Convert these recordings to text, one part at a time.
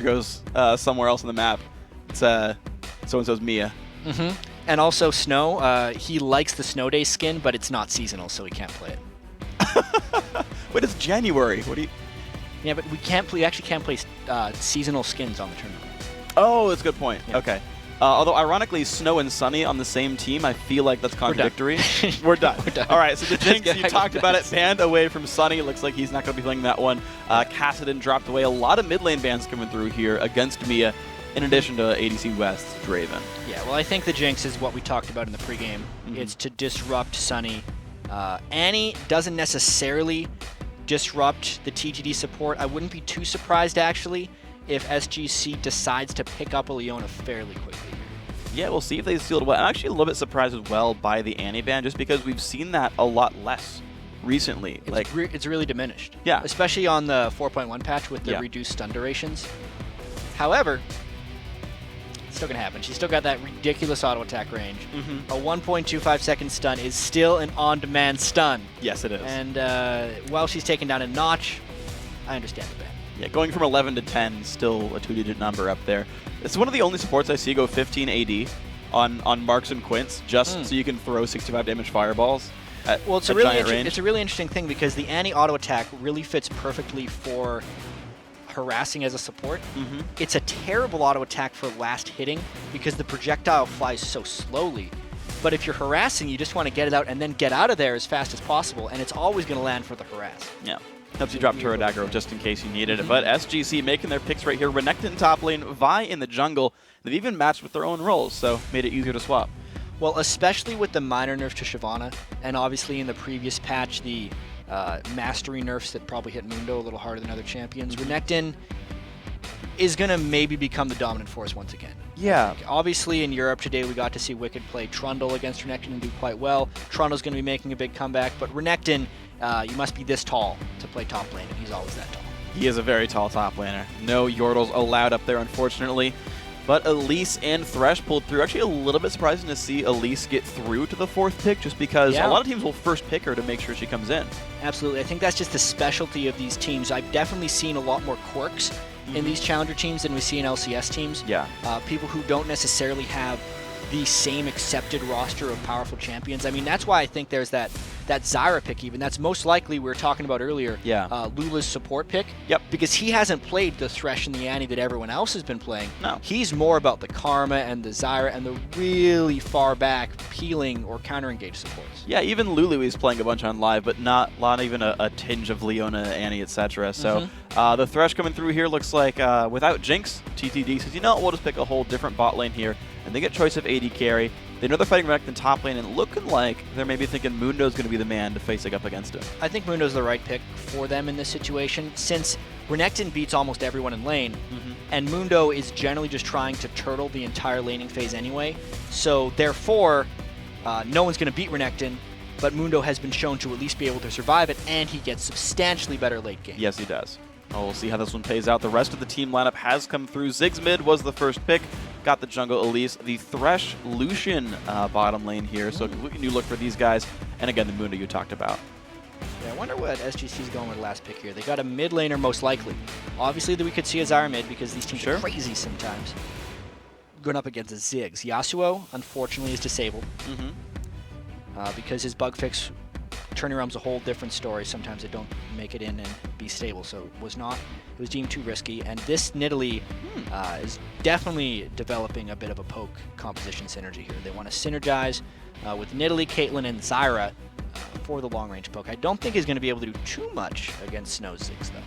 goes somewhere else on the map. It's so-and-so's Mia. Mm-hmm. And also Snow, he likes the Snow Day skin, but it's not seasonal, so he can't play it. Wait, it's January. What do you... Yeah, but we actually can't play seasonal skins on the tournament. Oh, that's a good point. Yeah. Okay. Although, ironically, Snow and Sunny on the same team, I feel like that's contradictory. We're done. We're done. All right, so the Jinx, you Good. talked about it, banned away from Sunny. Looks like he's not going to be playing that one. Kassadin dropped away. A lot of mid lane bans coming through here against Mia, in addition to ADC West's Draven. Yeah, well, I think the Jinx is what we talked about in the pregame. It's to disrupt Sunny. Annie doesn't necessarily disrupt the TTD support. I wouldn't be too surprised, actually, if SGC decides to pick up a Leona fairly quickly. Yeah, we'll see if they seal it well. I'm actually a little bit surprised as well by the Annie ban, just because we've seen that a lot less recently. It's really diminished. Yeah. Especially on the 4.1 patch with the reduced stun durations. However, it's still going to happen. She's still got that ridiculous auto attack range. A 1.25 second stun is still an on-demand stun. Yes, it is. And while she's taken down a notch, I understand the ban. Yeah, going from 11 to 10, still a 2-digit number up there. It's one of the only supports I see go 15 AD on Marks and Quints, just so you can throw 65 damage fireballs at well, it's a giant range. It's a really interesting thing because the Annie auto attack really fits perfectly for harassing as a support. It's a terrible auto attack for last hitting because the projectile flies so slowly. But if you're harassing, you just want to get it out and then get out of there as fast as possible, and it's always going to land for the harass. Yeah. Helps you drop turret aggro just in case you needed it. But SGC making their picks right here. Renekton in top lane, Vi in the jungle. They've even matched with their own roles, so made it easier to swap. Well, especially with the minor nerf to Shyvana, and obviously in the previous patch, the mastery nerfs that probably hit Mundo a little harder than other champions. Renekton is going to maybe become the dominant force once again. Yeah. Obviously, in Europe today, we got to see Wicked play Trundle against Renekton and do quite well. Trundle's going to be making a big comeback, but Renekton, you must be this tall to play top lane, and he's always that tall. He is a very tall top laner. No Yordles allowed up there, unfortunately. But Elise and Thresh pulled through. Actually, a little bit surprising to see Elise get through to the 4th pick, just because a lot of teams will first pick her to make sure she comes in. Absolutely. I think that's just the specialty of these teams. I've definitely seen a lot more quirks in these Challenger teams than we see in LCS teams. Yeah. People who don't necessarily have the same accepted roster of powerful champions. I mean, that's why I think there's that Zyra pick even. That's most likely, we were talking about earlier, Lula's support pick. Yep. Because he hasn't played the Thresh and the Annie that everyone else has been playing. No. He's more about the Karma and the Zyra and the really far back peeling or counter-engage supports. Yeah, even Lulu is playing a bunch on live, but not even a tinge of Leona, Annie, etc. So the Thresh coming through here looks like without Jinx, TTD says, you know, we'll just pick a whole different bot lane here. And they get choice of AD carry. They know they're fighting Renekton top lane, and looking like they're maybe thinking Mundo's going to be the man to facing up against him. I think Mundo's the right pick for them in this situation, since Renekton beats almost everyone in lane, and Mundo is generally just trying to turtle the entire laning phase anyway. So therefore, no one's going to beat Renekton, but Mundo has been shown to at least be able to survive it, and he gets substantially better late game. Yes, he does. Oh, we'll see how this one pays out. The rest of the team lineup has come through. Ziggs mid was the first pick. Got the jungle Elise. The Thresh Lucian bottom lane here. So we can look for these guys. And again, the Mundo you talked about. Yeah, I wonder what SGC's going with the last pick here. They got a mid laner most likely. Obviously, that we could see a Zyra mid because these teams are crazy sometimes. Going up against a Ziggs. Yasuo, unfortunately, is disabled. Because his bug fix turning around's a whole different story. Sometimes they don't make it in and be stable, so it was deemed too risky. And this Nidalee is definitely developing a bit of a poke composition synergy here. They want to synergize with Nidalee, Caitlyn, and Zyra for the long-range poke. I don't think he's going to be able to do too much against Snow Ziggs, though.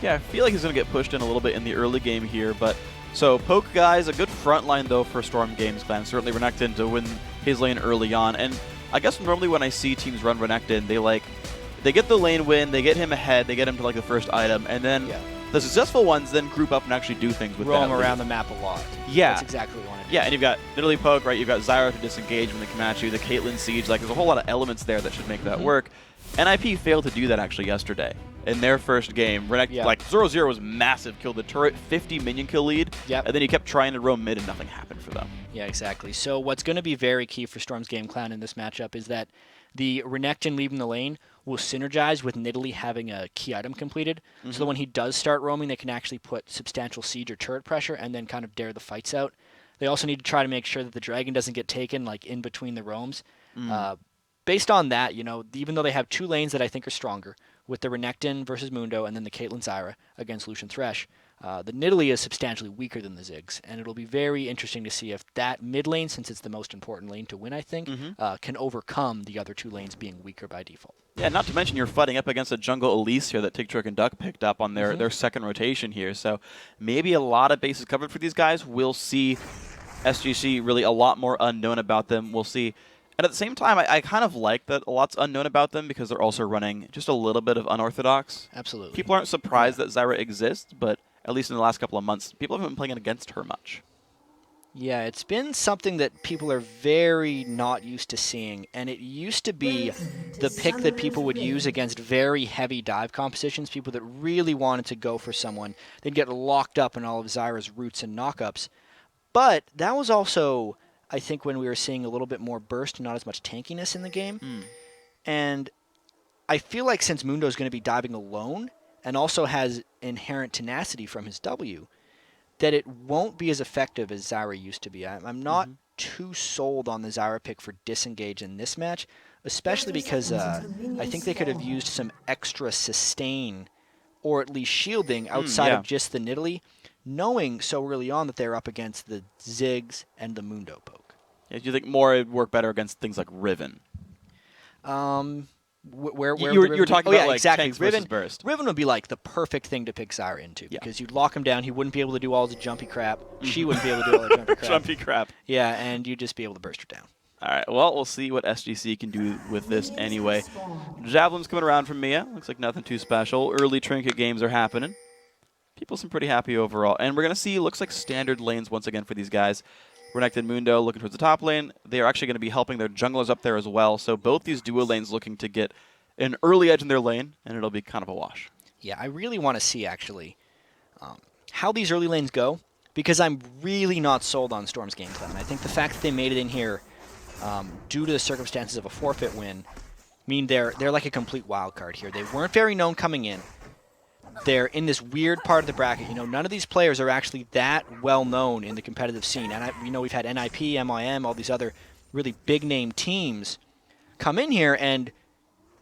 Yeah, I feel like he's going to get pushed in a little bit in the early game here, but so poke guys, a good front line, though, for Storm Games clan. Certainly Renekton to win his lane early on, and I guess normally when I see teams run Renekton, they get the lane win, they get him ahead, they get him to like the first item, and then the successful ones then group up and actually do things with roam around the map a lot. Yeah. That's exactly what you want to do. Yeah, and you've got Nidalee poke, right? You've got Zyra to disengage when they come at you, the Caitlyn siege, like there's a whole lot of elements there that should make that work. NIP failed to do that actually yesterday. In their first game, Renekton, like 0-0 was massive, killed the turret, 50 minion kill lead, and then he kept trying to roam mid and nothing happened for them. Yeah, exactly. So what's going to be very key for Storm's game clan in this matchup is that the Renekton leaving the lane will synergize with Nidalee having a key item completed, so that when he does start roaming, they can actually put substantial siege or turret pressure and then kind of dare the fights out. They also need to try to make sure that the dragon doesn't get taken like in between the roams. Based on that, you know, even though they have 2 lanes that I think are stronger, with the Renekton versus Mundo and then the Caitlyn Zyra against Lucian Thresh, the Nidalee is substantially weaker than the Ziggs, and it'll be very interesting to see if that mid lane, since it's the most important lane to win, I think, can overcome the other 2 lanes being weaker by default. Yeah, not to mention you're fighting up against a jungle Elise here that Tigtrick and Duck picked up on their second rotation here, so maybe a lot of bases covered for these guys. We'll see SGC really a lot more unknown about them. We'll see. And at the same time, I kind of like that a lot's unknown about them because they're also running just a little bit of unorthodox. Absolutely. People aren't surprised that Zyra exists, but at least in the last couple of months, people haven't been playing against her much. Yeah, it's been something that people are very not used to seeing, and it used to be the pick that people would use against very heavy dive compositions, people that really wanted to go for someone. They'd get locked up in all of Zyra's roots and knockups. But that was also, I think, when we were seeing a little bit more burst and not as much tankiness in the game. And I feel like since Mundo's going to be diving alone and also has inherent tenacity from his W, that it won't be as effective as Zyra used to be. I'm not too sold on the Zyra pick for disengage in this match, especially because I think they could have used some extra sustain or at least shielding outside of just the Nidalee, knowing so early on that they're up against the Ziggs and the Mundo poke. Yeah, do you think more would work better against things like Riven? Where you were talking about like exactly. tanks versus burst. Riven would be like the perfect thing to pick Zyra into because you'd lock him down. He wouldn't be able to do all the jumpy crap. She wouldn't be able to do all the jumpy crap. Jumpy crap. Yeah, and you'd just be able to burst her down. All right, well, we'll see what SGC can do with this anyway. Javelin's coming around from Mia. Looks like nothing too special. Early trinket games are happening. People seem pretty happy overall. And we're going to see, looks like standard lanes once again for these guys. Renekton Mundo looking towards the top lane. They are actually going to be helping their junglers up there as well. So both these duo lanes looking to get an early edge in their lane, and it'll be kind of a wash. Yeah, I really want to see, actually, how these early lanes go, because I'm really not sold on Storm's game plan. I think the fact that they made it in here due to the circumstances of a forfeit win mean they're like a complete wild card here. They weren't very known coming in. They're in this weird part of the bracket. You know, none of these players are actually that well known in the competitive scene. And we know we've had NIP, MIM, all these other really big name teams come in here and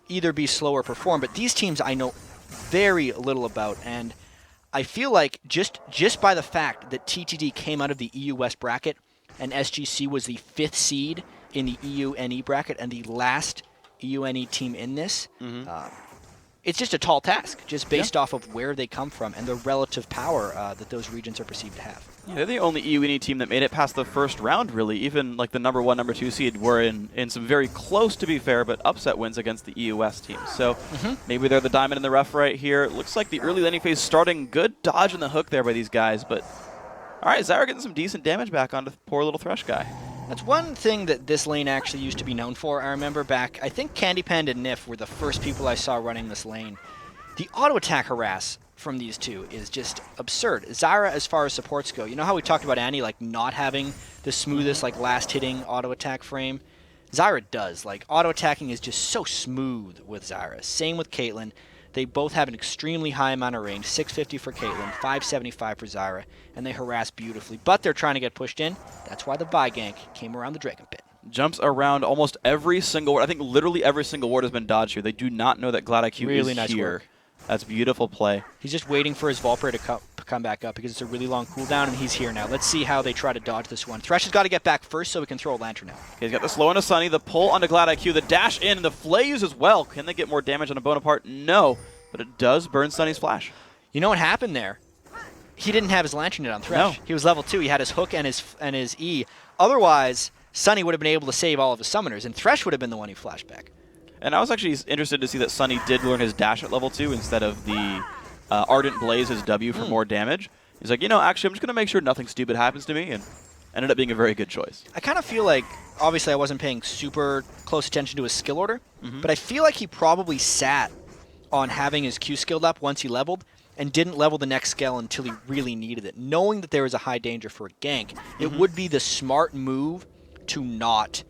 either be slow or perform. But these teams I know very little about, and I feel like just by the fact that TTD came out of the EU West bracket and SGC was the 5th seed in the EU NE bracket and the last EU NE team in this, it's just a tall task, just based off of where they come from and the relative power that those regions are perceived to have. Yeah, they're the only EUNE team that made it past the first round, really. Even like the number 1, number 2 seed were in some very close, to be fair, but upset wins against the EU West team. So maybe they're the diamond in the rough right here. It looks like the early laning phase starting good. Dodge in the hook there by these guys, but all right, Zyra getting some decent damage back onto the poor little Thresh guy. That's one thing that this lane actually used to be known for. I remember back, I think Candy Panda and Nif were the first people I saw running this lane. The auto attack harass from these two is just absurd. Zyra, as far as supports go, you know how we talked about Annie like not having the smoothest like last hitting auto attack frame? Zyra does. Like auto attacking is just so smooth with Zyra. Same with Caitlyn. They both have an extremely high amount of range, 650 for Caitlyn, 575 for Zyra, and they harass beautifully. But they're trying to get pushed in. That's why the buy gank came around the Dragon Pit. Jumps around almost every single ward. I think literally every single ward has been dodged here. They do not know that Glad IQ really is nice here. Work. That's beautiful play. He's just waiting for his Valkyrie to come back up because it's a really long cooldown, and he's here now. Let's see how they try to dodge this one. Thresh has got to get back first so we can throw a Lantern out. Okay, he's got the slow onto Sunny, the pull onto Glad IQ, the dash in, and the flays as well. Can they get more damage on a Bonaparte? No, but it does burn Sunny's flash. You know what happened there? He didn't have his Lantern yet on Thresh. No. He was level 2. He had his hook and his E. Otherwise, Sunny would have been able to save all of his summoners, and Thresh would have been the one who flashed back. And I was actually interested to see that Sunny did learn his dash at level 2 instead of the Ardent Blaze, his W, for more damage. He's like, you know, actually, I'm just going to make sure nothing stupid happens to me, and ended up being a very good choice. I kind of feel like, obviously I wasn't paying super close attention to his skill order, but I feel like he probably sat on having his Q skilled up once he leveled, and didn't level the next skill until he really needed it. Knowing that there was a high danger for a gank, it would be the smart move to not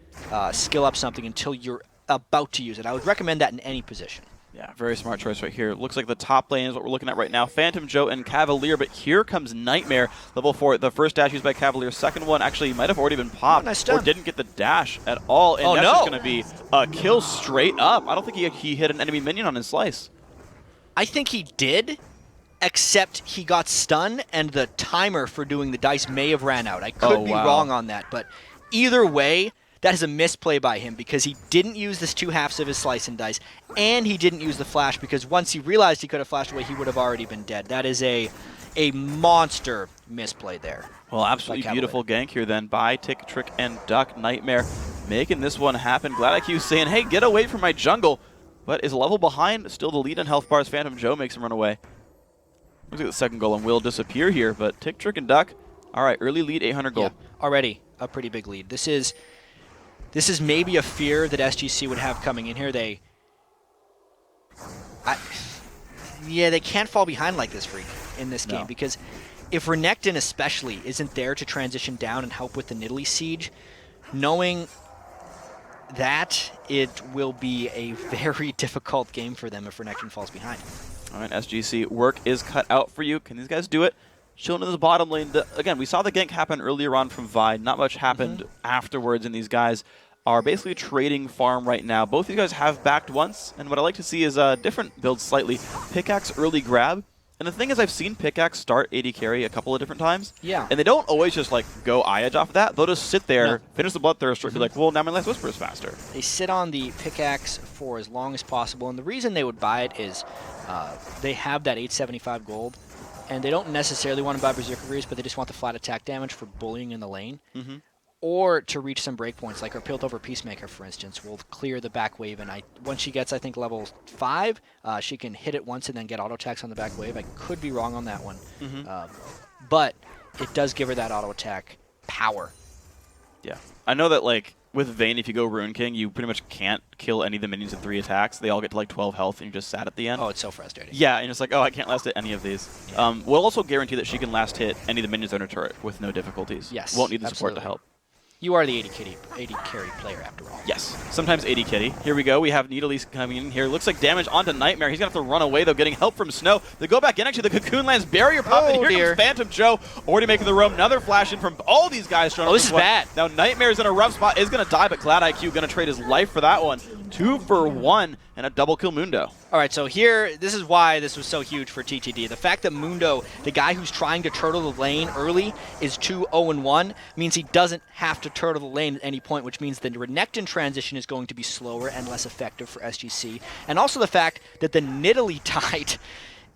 skill up something until you're about to use it. I would recommend that in any position. Yeah, very smart choice right here. Looks like the top lane is what we're looking at right now. Phantom Joe and Cavalier, but here comes Nightmare. Level 4, the first dash used by Cavalier. Second one actually might have already been popped nice or didn't get the dash at all. And that's no. just going to be a kill straight up. I don't think he hit an enemy minion on his slice. I think he did, except he got stunned, and the timer for doing the dice may have ran out. I could be wrong on that, but either way, that is a misplay by him because he didn't use this 2/2 of his slice and dice, and he didn't use the flash because once he realized he could have flashed away, he would have already been dead. That is a monster misplay there. Well, absolutely beautiful gank here then by Tick, Trick, and Duck. Nightmare making this one happen. Glad IQ saying, hey, get away from my jungle. But is a level behind, still the lead in health bars. Phantom Joe makes him run away. Looks like the second golem will disappear here, but Tick, Trick, and Duck, all right, early lead, 800 gold. Yeah, already a pretty big lead. This is maybe a fear that SGC would have coming in here. They can't fall behind like this in this game because if Renekton especially isn't there to transition down and help with the Nidalee siege, knowing that it will be a very difficult game for them if Renekton falls behind. All right, SGC, work is cut out for you. Can these guys do it? Chilling in the bottom lane. Again, we saw the gank happen earlier on from Vi. Not much happened afterwards, and these guys are basically trading farm right now. Both of you guys have backed once, and what I like to see is a different build slightly. Pickaxe early grab. And the thing is, I've seen Pickaxe start AD carry a couple of different times. Yeah. And they don't always just like go eye-edge off of that. They'll just sit there, finish the Bloodthirster, be like, well, now my last Whisper is faster. They sit on the Pickaxe for as long as possible, and the reason they would buy it is they have that 875 gold, and they don't necessarily want to buy Berserker Greaves, but they just want the flat attack damage for bullying in the lane. Or to reach some breakpoints, like our Piltover Peacemaker, for instance, will clear the back wave, and once she gets, I think, level 5, she can hit it once and then get auto attacks on the back wave. I could be wrong on that one, but it does give her that auto attack power. Yeah, I know that like with Vayne, if you go Rune King, you pretty much can't kill any of the minions in 3 attacks. They all get to like 12 health, and you're just sad at the end. Oh, it's so frustrating. Yeah, and it's like, oh, I can't last hit any of these. Yeah. We'll also guarantee that she can last hit any of the minions on her turret with no difficulties. Yes, won't need the support to help. You are the AD carry player after all. Yes, sometimes AD Kitty. Here we go. We have Nidalee coming in here. Looks like damage onto Nightmare. He's going to have to run away, though, getting help from Snow. They go back in. Actually, the Cocoon lands barrier pop, and here comes Phantom Joe already making the roam. Another flash in from all these guys. Oh, this is bad. Now, Nightmare's in a rough spot. Is going to die, but Glad IQ going to trade his life for that one. 2 for 1 and a double kill Mundo. All right, so here, this is why this was so huge for TTD. The fact that Mundo, the guy who's trying to turtle the lane early, is 2-0-1 means he doesn't have to turtle the lane at any point, which means the Renekton transition is going to be slower and less effective for SGC. And also the fact that the Nidalee Tide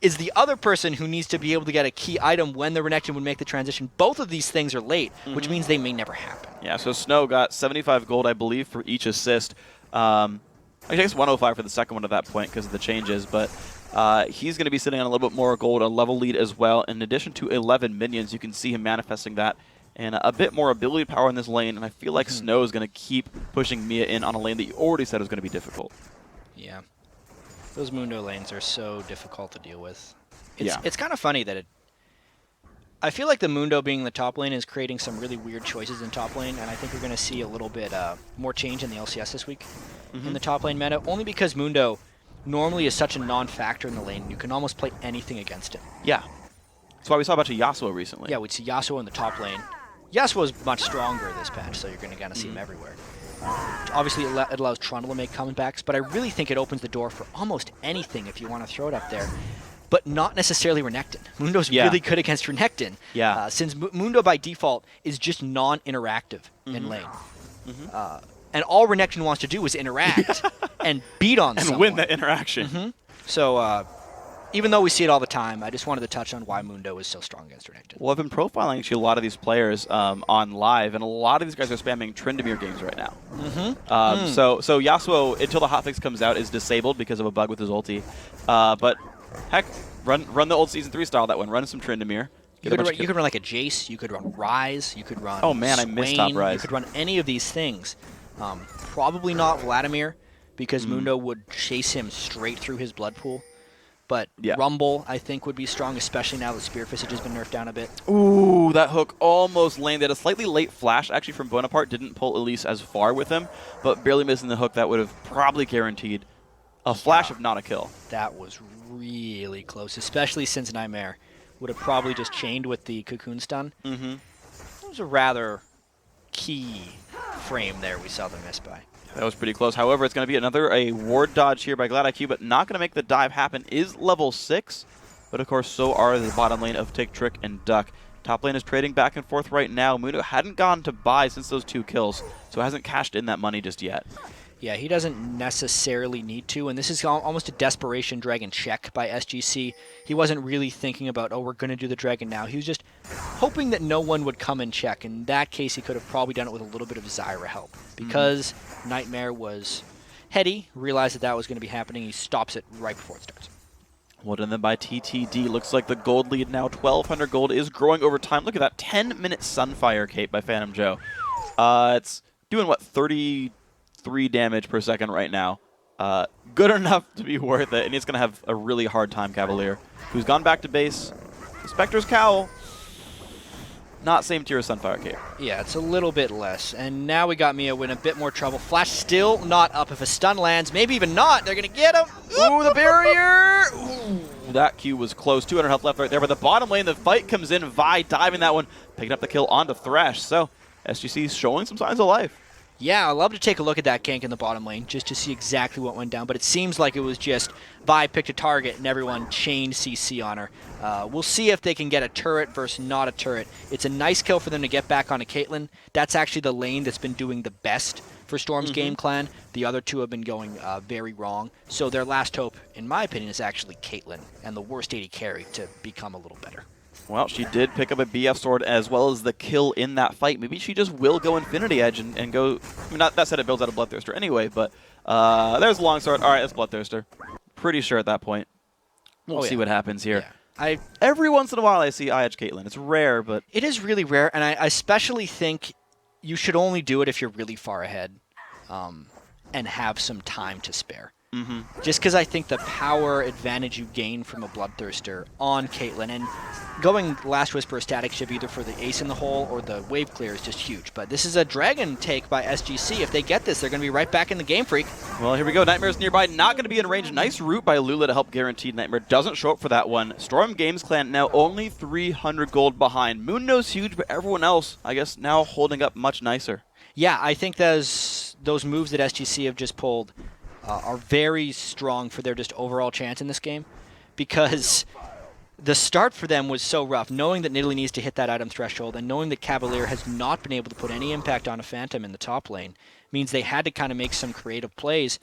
is the other person who needs to be able to get a key item when the Renekton would make the transition. Both of these things are late, which means they may never happen. Yeah, so Snow got 75 gold, I believe, for each assist. I guess 105 for the second one at that point because of the changes, but he's going to be sitting on a little bit more gold, a level lead as well. In addition to 11 minions, you can see him manifesting that and a bit more ability power in this lane, and I feel like Snow is going to keep pushing Mia in on a lane that you already said was going to be difficult. Yeah. Those Mundo lanes are so difficult to deal with. It's kind of funny that I feel like the Mundo being the top lane is creating some really weird choices in top lane, and I think we're going to see a little bit more change in the LCS this week in the top lane meta, only because Mundo normally is such a non-factor in the lane. You can almost play anything against him. Yeah. That's why we saw a bunch of Yasuo recently. Yeah, we'd see Yasuo in the top lane. Yasuo is much stronger this patch, so you're going to kind of see him everywhere. Obviously, it allows Trundle to make comebacks, but I really think it opens the door for almost anything if you want to throw it up there. But not necessarily Renekton. Mundo's really good against Renekton. Yeah. Since Mundo by default is just non-interactive in lane. And all Renekton wants to do is interact and beat on someone. And win that interaction. So even though we see it all the time, I just wanted to touch on why Mundo is so strong against Renekton. Well, I've been profiling actually a lot of these players on live, and a lot of these guys are spamming Tryndamere games right now. So Yasuo, until the hotfix comes out, is disabled because of a bug with his ulti. But heck, run the old Season 3 style that one. Run some Tryndamere. You could run like a Jace. You could run Ryze. You could run Oh man, Swain, I missed top Ryze. You could run any of these things. Probably not Vladimir, because Mundo would chase him straight through his blood pool. but Yeah. Rumble, I think, would be strong, especially now that Spearfist has been nerfed down a bit. Ooh, that hook almost landed. A slightly late flash, actually, from Bonaparte. Didn't pull Elise as far with him, but barely missing the hook. That would have probably guaranteed a flash, if not a kill. That was really close, especially since Nightmare would have probably just chained with the Cocoon Stun. Mm-hmm. It was a rather key frame there we saw them miss by. That was pretty close. However, it's going to be a ward dodge here by GladIQ, but not going to make the dive happen. Is level 6, but of course, so are the bottom lane of Tick, Trick, and Duck. Top lane is trading back and forth right now. Muno hadn't gone to buy since those 2 kills, so hasn't cashed in that money just yet. Yeah, he doesn't necessarily need to, and this is almost a desperation dragon check by SGC. He wasn't really thinking about, oh, we're going to do the dragon now. He was just hoping that no one would come and check. In that case, he could have probably done it with a little bit of Zyra help. Because Nightmare was heady, realized that was going to be happening, he stops it right before it starts. Well done then by TTD. Looks like the gold lead now, 1,200 gold, is growing over time. Look at that 10-minute Sunfire cape by Phantom Joe. It's doing, what, 33 damage per second right now. Good enough to be worth it, and it's going to have a really hard time, Cavalier, who's gone back to base. The Spectre's Cowl, not same tier as Sunfire cape. Yeah, it's a little bit less. And now we got Mia in a bit more trouble. Flash still not up. If a stun lands, maybe even not, they're going to get him. Ooh, the barrier! Ooh, that Q was close. 200 health left right there. But the bottom lane, the fight comes in. Vi diving that one, picking up the kill onto Thresh. So SGC's showing some signs of life. Yeah, I'd love to take a look at that gank in the bottom lane just to see exactly what went down, but it seems like it was just Vi picked a target and everyone chained CC on her. We'll see if they can get a turret versus not a turret. It's a nice kill for them to get back onto Caitlyn. That's actually the lane that's been doing the best for Storm's game clan. The other two have been going very wrong. So their last hope, in my opinion, is actually Caitlyn and the worst AD carry to become a little better. Well, she did pick up a BF sword as well as the kill in that fight. Maybe she just will go Infinity Edge and go... I mean, not that said it builds out a Bloodthirster anyway, but there's a long sword. All right, that's Bloodthirster. Pretty sure at that point. We'll see what happens here. Yeah. Every once in a while I see IH Caitlyn. It's rare, but... It is really rare, and I especially think you should only do it if you're really far ahead and have some time to spare. Just because I think the power advantage you gain from a Bloodthirster on Caitlyn, and going Last Whisper static ship either for the ace in the hole or the wave clear is just huge. But this is a dragon take by SGC. If they get this, they're going to be right back in the game, Freak. Well, here we go. Nightmare's nearby, not going to be in range. Nice route by Lula to help guarantee Nightmare. Doesn't show up for that one. Storm Games Clan now only 300 gold behind. Mundo's huge, but everyone else, I guess, now holding up much nicer. Yeah, I think those moves that SGC have just pulled are very strong for their just overall chance in this game, because the start for them was so rough, knowing that Nidalee needs to hit that item threshold and knowing that Cavalier has not been able to put any impact on a Phantom in the top lane means they had to kind of make some creative plays.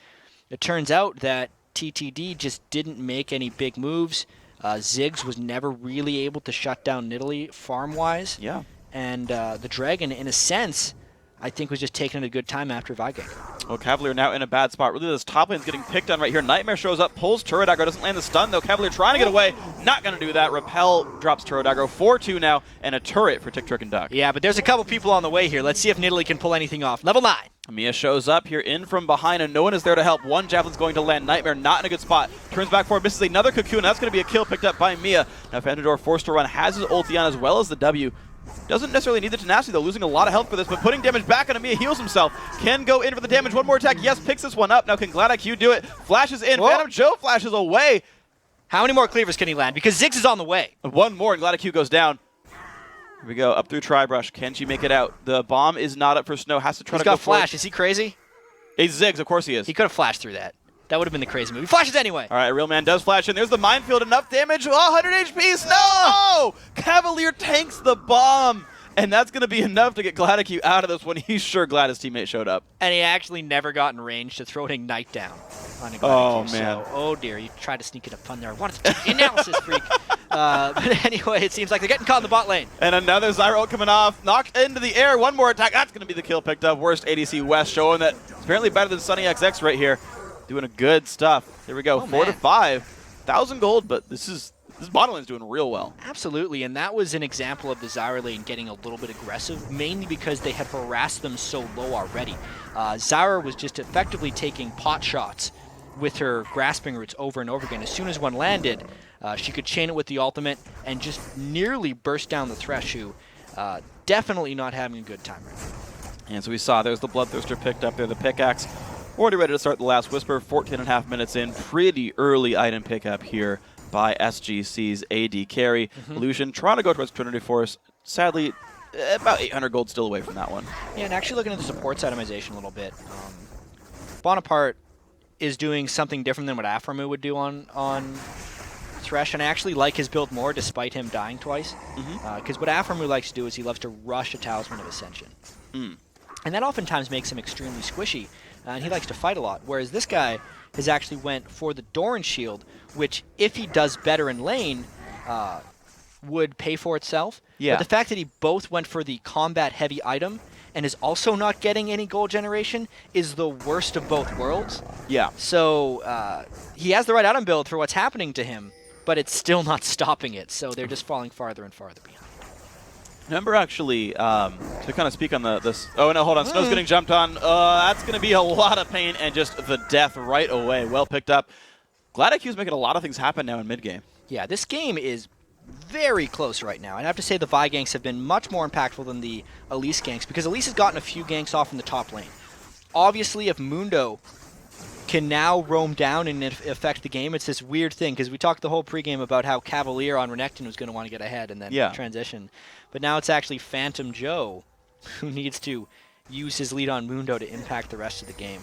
It turns out that TTD just didn't make any big moves. Ziggs was never really able to shut down Nidalee farm-wise. Yeah. And the Dragon, in a sense, I think was just taking a good time after Viking. Well, Cavalier now in a bad spot. Really, this top lane's getting picked on right here. Nightmare shows up, pulls Turret Aggro, doesn't land the stun, though. Cavalier trying to get away, not going to do that. Repel drops Turret Aggro, 4-2 now, and a turret for Tick, Trick, and Duck. Yeah, but there's a couple people on the way here. Let's see if Nidalee can pull anything off. Level 9. Mia shows up here in from behind, and no one is there to help. One Javelin's going to land. Nightmare not in a good spot. Turns back forward, misses another Cocoon. That's going to be a kill picked up by Mia. Now Fandor forced to run, has his ulti on as well as the W. Doesn't necessarily need the tenacity, though, losing a lot of health for this, but putting damage back on Mia, heals himself. Can go in for the damage. One more attack. Yes, picks this one up. Now can GladIQ do it? Flashes in. Whoa. Phantom Joe flashes away. How many more cleavers can he land? Because Ziggs is on the way. One more, and GladIQ goes down. Here we go, up through Tribrush. Can she make it out? The bomb is not up for Snow. Has to try He's to go got for flash. Is he crazy? He's Ziggs, of course he is. He could have flashed through that. That would have been the crazy move. He flashes anyway. All right, Real Man does flash in. There's the minefield. Enough damage. Oh, 100 HP. No! Cavalier tanks the bomb. And that's going to be enough to get GladIQ out of this one. He's sure glad his teammate showed up. And he actually never got in range to throw an Ignite down on a GladIQ. Oh, man. So, oh, dear. You tried to sneak in a pun there. I wanted to take the analysis, Freak. But anyway, it seems like they're getting caught in the bot lane. And another Zyra ult coming off. Knocked into the air. One more attack. That's going to be the kill picked up. Worst ADC West, showing that it's apparently better than Sunny XX right here. Doing a good stuff. Here we go. 4 to 5. 1,000 gold, but this bottom lane's doing real well. Absolutely, and that was an example of the Zyra lane getting a little bit aggressive, mainly because they had harassed them so low already. Zyra was just effectively taking pot shots with her grasping roots over and over again. As soon as one landed, she could chain it with the ultimate and just nearly burst down the Thresh, who definitely not having a good time right now. And so we saw there's the Bloodthirster picked up there, the pickaxe. Already ready to start the last Whisper, 14.5 minutes in. Pretty early item pickup here by SGC's AD carry. Illusion trying to go towards Trinity Force. Sadly, about 800 gold still away from that one. Yeah, and actually looking at the supports itemization a little bit, Bonaparte is doing something different than what Aframu would do on Thresh, and I actually like his build more despite him dying twice. Because what Aframu likes to do is he loves to rush a Talisman of Ascension. And that oftentimes makes him extremely squishy, and he likes to fight a lot. Whereas this guy has actually went for the Doran Shield, which, if he does better in lane, would pay for itself. Yeah. But the fact that he both went for the combat-heavy item and is also not getting any gold generation is the worst of both worlds. Yeah. So he has the right item build for what's happening to him, but it's still not stopping it. So they're just falling farther and farther behind. Remember, actually, to kind of speak on this. Oh, no, hold on. Snow's getting jumped on. That's going to be a lot of pain and just the death right away. Well picked up. Glad IQ's making a lot of things happen now in mid-game. Yeah, this game is very close right now. I'd have to say the Vi ganks have been much more impactful than the Elise ganks, because Elise has gotten a few ganks off in the top lane. Obviously, if Mundo can now roam down and affect the game, it's this weird thing, because we talked the whole pregame about how Cavalier on Renekton was going to want to get ahead and then transition. But now it's actually Phantom Joe who needs to use his lead on Mundo to impact the rest of the game.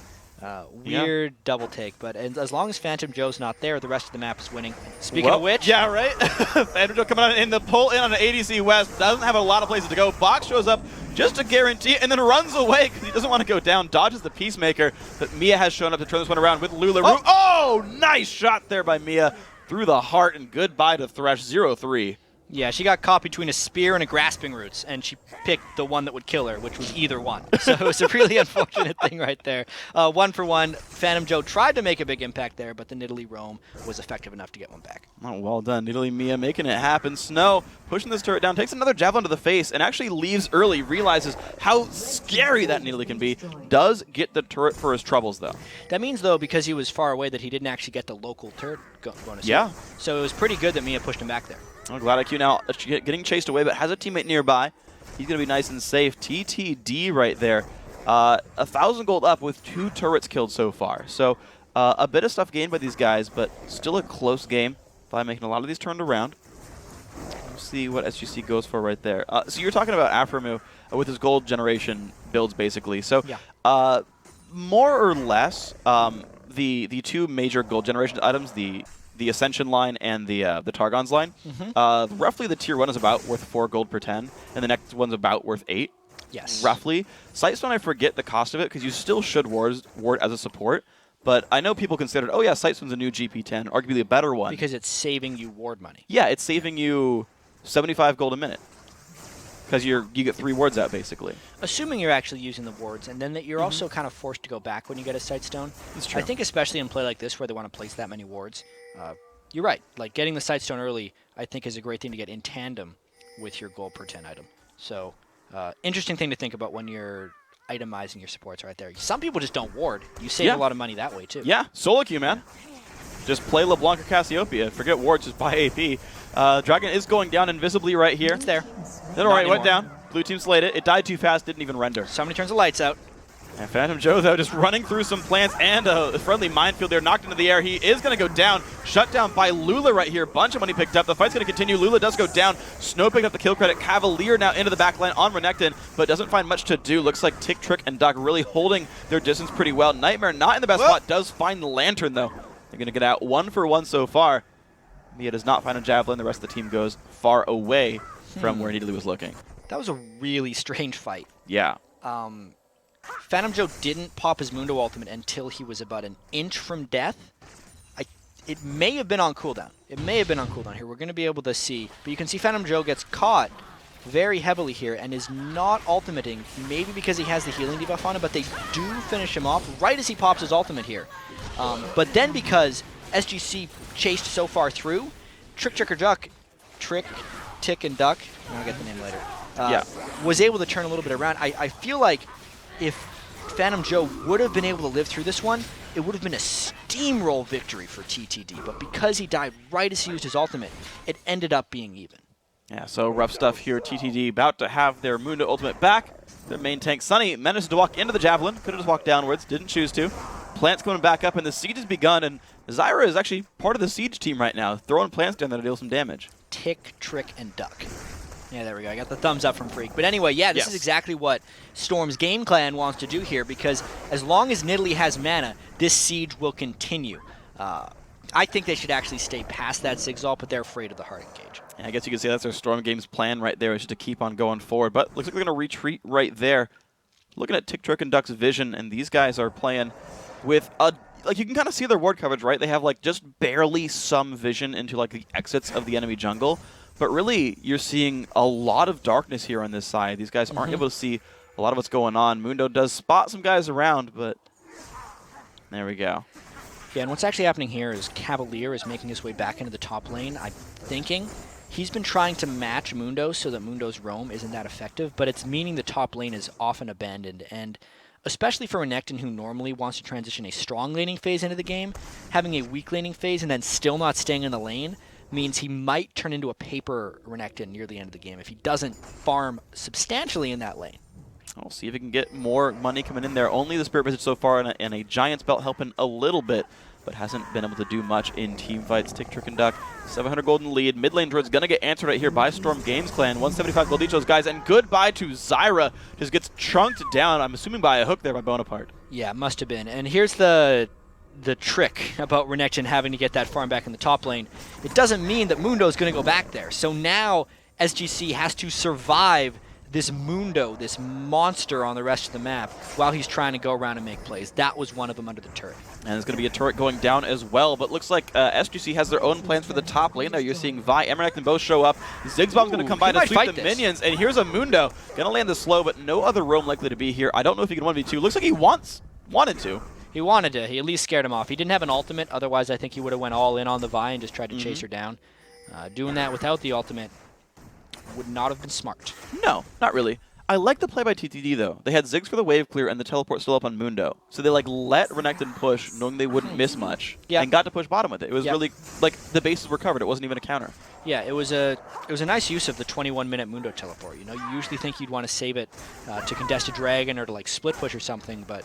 Weird double take, but as long as Phantom Joe's not there, the rest of the map is winning. Speaking of which... Yeah, right? Phantom Joe coming out in the pull in on an ADC West. Doesn't have a lot of places to go. Box shows up just to guarantee it and then runs away because he doesn't want to go down. Dodges the Peacemaker, but Mia has shown up to turn this one around with Lula. Oh, nice shot there by Mia through the heart, and goodbye to Thresh 0-3. Yeah, she got caught between a spear and a grasping roots, and she picked the one that would kill her, which was either one. So it was a really unfortunate thing right there. 1 for 1. Phantom Joe tried to make a big impact there, but the Nidalee Roam was effective enough to get one back. Oh, well done. Nidalee Mia making it happen. Snow pushing this turret down, takes another javelin to the face, and actually leaves early, realizes how scary that Nidalee can be. Does get the turret for his troubles, though. That means, though, because he was far away, that he didn't actually get the local turret bonus. Yeah. So it was pretty good that Mia pushed him back there. I'm glad IQ now getting chased away, but has a teammate nearby. He's going to be nice and safe. TTD right there. 1,000 gold up with 2 turrets killed so far. So a bit of stuff gained by these guys, but still a close game by making a lot of these turned around. We'll see what SGC goes for right there. So you're talking about Aframu with his gold generation builds, basically. So more or less, the 2 major gold generation items, the Ascension line and the Targon's line. Roughly the tier 1 is about worth 4 gold per 10, and the next one's about worth 8. Yes. Roughly. Sightstone, I forget the cost of it, because you still should ward as a support, but I know people considered, oh yeah, Sightstone's a new GP10, arguably a better one. Because it's saving you ward money. Yeah, it's saving you 75 gold a minute. Because you get 3 wards out, basically. Assuming you're actually using the wards, and then that you're also kind of forced to go back when you get a Sightstone. That's true. I think especially in play like this where they want to place that many wards, you're right. Like, getting the Sightstone early, I think, is a great thing to get in tandem with your gold per 10 item. So, interesting thing to think about when you're itemizing your supports right there. Some people just don't ward. You save a lot of money that way, too. Yeah, solo queue, man. Just play LeBlanc or Cassiopeia. Forget wards, just buy AP. Dragon is going down invisibly right here. It's there. Then alright, went down. Blue team slayed it. It died too fast, didn't even render. Somebody turns the lights out. And Phantom Joe, though, just running through some plants and a friendly minefield there, knocked into the air. He is going to go down. Shut down by Lula right here. Bunch of money picked up. The fight's going to continue. Lula does go down. Snow picked up the kill credit. Cavalier now into the backline on Renekton, but doesn't find much to do. Looks like Tick, Trick, and Duck really holding their distance pretty well. Nightmare not in the best spot. Does find the Lantern, though. They're going to get out 1 for 1 so far. Mia does not find a Javelin. The rest of the team goes far away from where Nidalee was looking. That was a really strange fight. Yeah. Phantom Joe didn't pop his Mundo ultimate until he was about an inch from death. It may have been on cooldown. It may have been on cooldown here. We're going to be able to see. But you can see Phantom Joe gets caught very heavily here and is not ultimating, maybe because he has the healing debuff on him, but they do finish him off right as he pops his ultimate here. But then because SGC chased so far through, Tick, and Duck, I'll get the name later, was able to turn a little bit around. I feel like if Phantom Joe would have been able to live through this one, it would have been a steamroll victory for TTD. But because he died right as he used his ultimate, it ended up being even. Yeah, so rough stuff here. TTD about to have their Mundo ultimate back. Their main tank, Sunny, managed to walk into the Javelin. Could have just walked downwards, didn't choose to. Plants coming back up, and the siege has begun, and Zyra is actually part of the siege team right now, throwing plants down there to deal some damage. Tick, trick, and duck. Yeah, there we go. I got the thumbs up from Freak. But anyway, yeah, this is exactly what Storm's game clan wants to do here, because as long as Nidalee has mana, this siege will continue. I think they should actually stay past that Zigzag, but they're afraid of the hard engage. Yeah, I guess you could say that's their Storm Game's plan right there, is just to keep on going forward. But looks like they're going to retreat right there. Looking at Tick, Trick, and Duck's vision, and these guys are playing with a... Like, you can kind of see their ward coverage, right? They have, like, just barely some vision into, like, the exits of the enemy jungle. But really, you're seeing a lot of darkness here on this side. These guys aren't able to see a lot of what's going on. Mundo does spot some guys around, but there we go. Yeah, and what's actually happening here is Cavalier is making his way back into the top lane. I'm thinking he's been trying to match Mundo so that Mundo's roam isn't that effective, but it's meaning the top lane is often abandoned. And especially for Renekton, who normally wants to transition a strong laning phase into the game, having a weak laning phase and then still not staying in the lane means he might turn into a paper Renekton near the end of the game if he doesn't farm substantially in that lane. We'll see if he can get more money coming in there. Only the Spirit Visage so far, and a Giant's Belt helping a little bit, but hasn't been able to do much in team fights. Tick, Trick, and Duck, 700 gold in the lead. Mid lane Druid's going to get answered right here by Storm Games Clan. 175 gold each of those guys, and goodbye to Zyra. Just gets chunked down, I'm assuming by a hook there by Bonaparte. Yeah, must have been. And here's the trick about Renekton having to get that farm back in the top lane. It doesn't mean that Mundo's going to go back there. So now SGC has to survive this Mundo, this monster on the rest of the map, while he's trying to go around and make plays. That was one of them under the turret. And there's going to be a turret going down as well, but looks like SGC has their own plans for the top lane. Now you're seeing Vi and Renekton both show up. Zigzag's going to come by to sweep the minions, and here's a Mundo. Going to land the slow, but no other roam likely to be here. I don't know if he can 1v2. Looks like he wanted to. He wanted to. He at least scared him off. He didn't have an ultimate. Otherwise, I think he would have went all in on the Vi and just tried to chase her down. Doing that without the ultimate would not have been smart. No, not really. I like the play by TTD, though. They had Ziggs for the wave clear and the teleport still up on Mundo. So they, like, let Renekton push, knowing they wouldn't miss much, and got to push bottom with it. It was really, like, the bases were covered. It wasn't even a counter. Yeah, it was a nice use of the 21-minute Mundo teleport. You know, you usually think you'd want to save it to contest a dragon or to, like, split push or something, but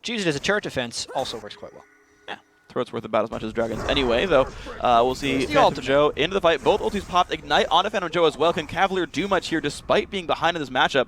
to use it as a turret defense also works quite well. Yeah, turret's worth about as much as dragons. Anyway, though, we'll see Phantom Joe into the fight. Both ultis popped. Ignite onto Phantom Joe as well. Can Cavalier do much here despite being behind in this matchup?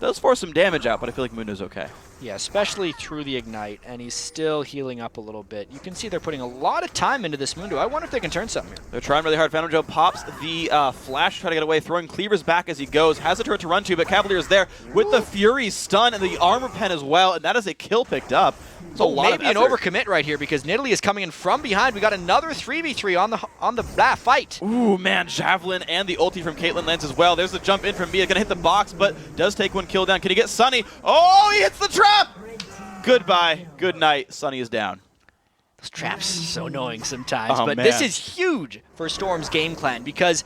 Does force some damage out, but I feel like Mundo's okay. Yeah, especially through the Ignite, and he's still healing up a little bit. You can see they're putting a lot of time into this Mundo. I wonder if they can turn something here. They're trying really hard. Phantom Joe pops the flash, trying to get away, throwing Cleavers back as he goes. Has a turret to run to, but Cavalier is there with the Fury stun and the armor pen as well, and that is a kill picked up. Maybe an overcommit right here because Nidalee is coming in from behind. We got another 3v3 on the fight. Ooh, man, Javelin and the ulti from Caitlyn lands as well. There's the jump in from Mia. Gonna hit the box, but does take one kill down. Can he get Sunny? Oh, he hits the trap! Goodbye. Good night. Sunny is down. Those traps so annoying sometimes, but this is huge for Storm's game plan because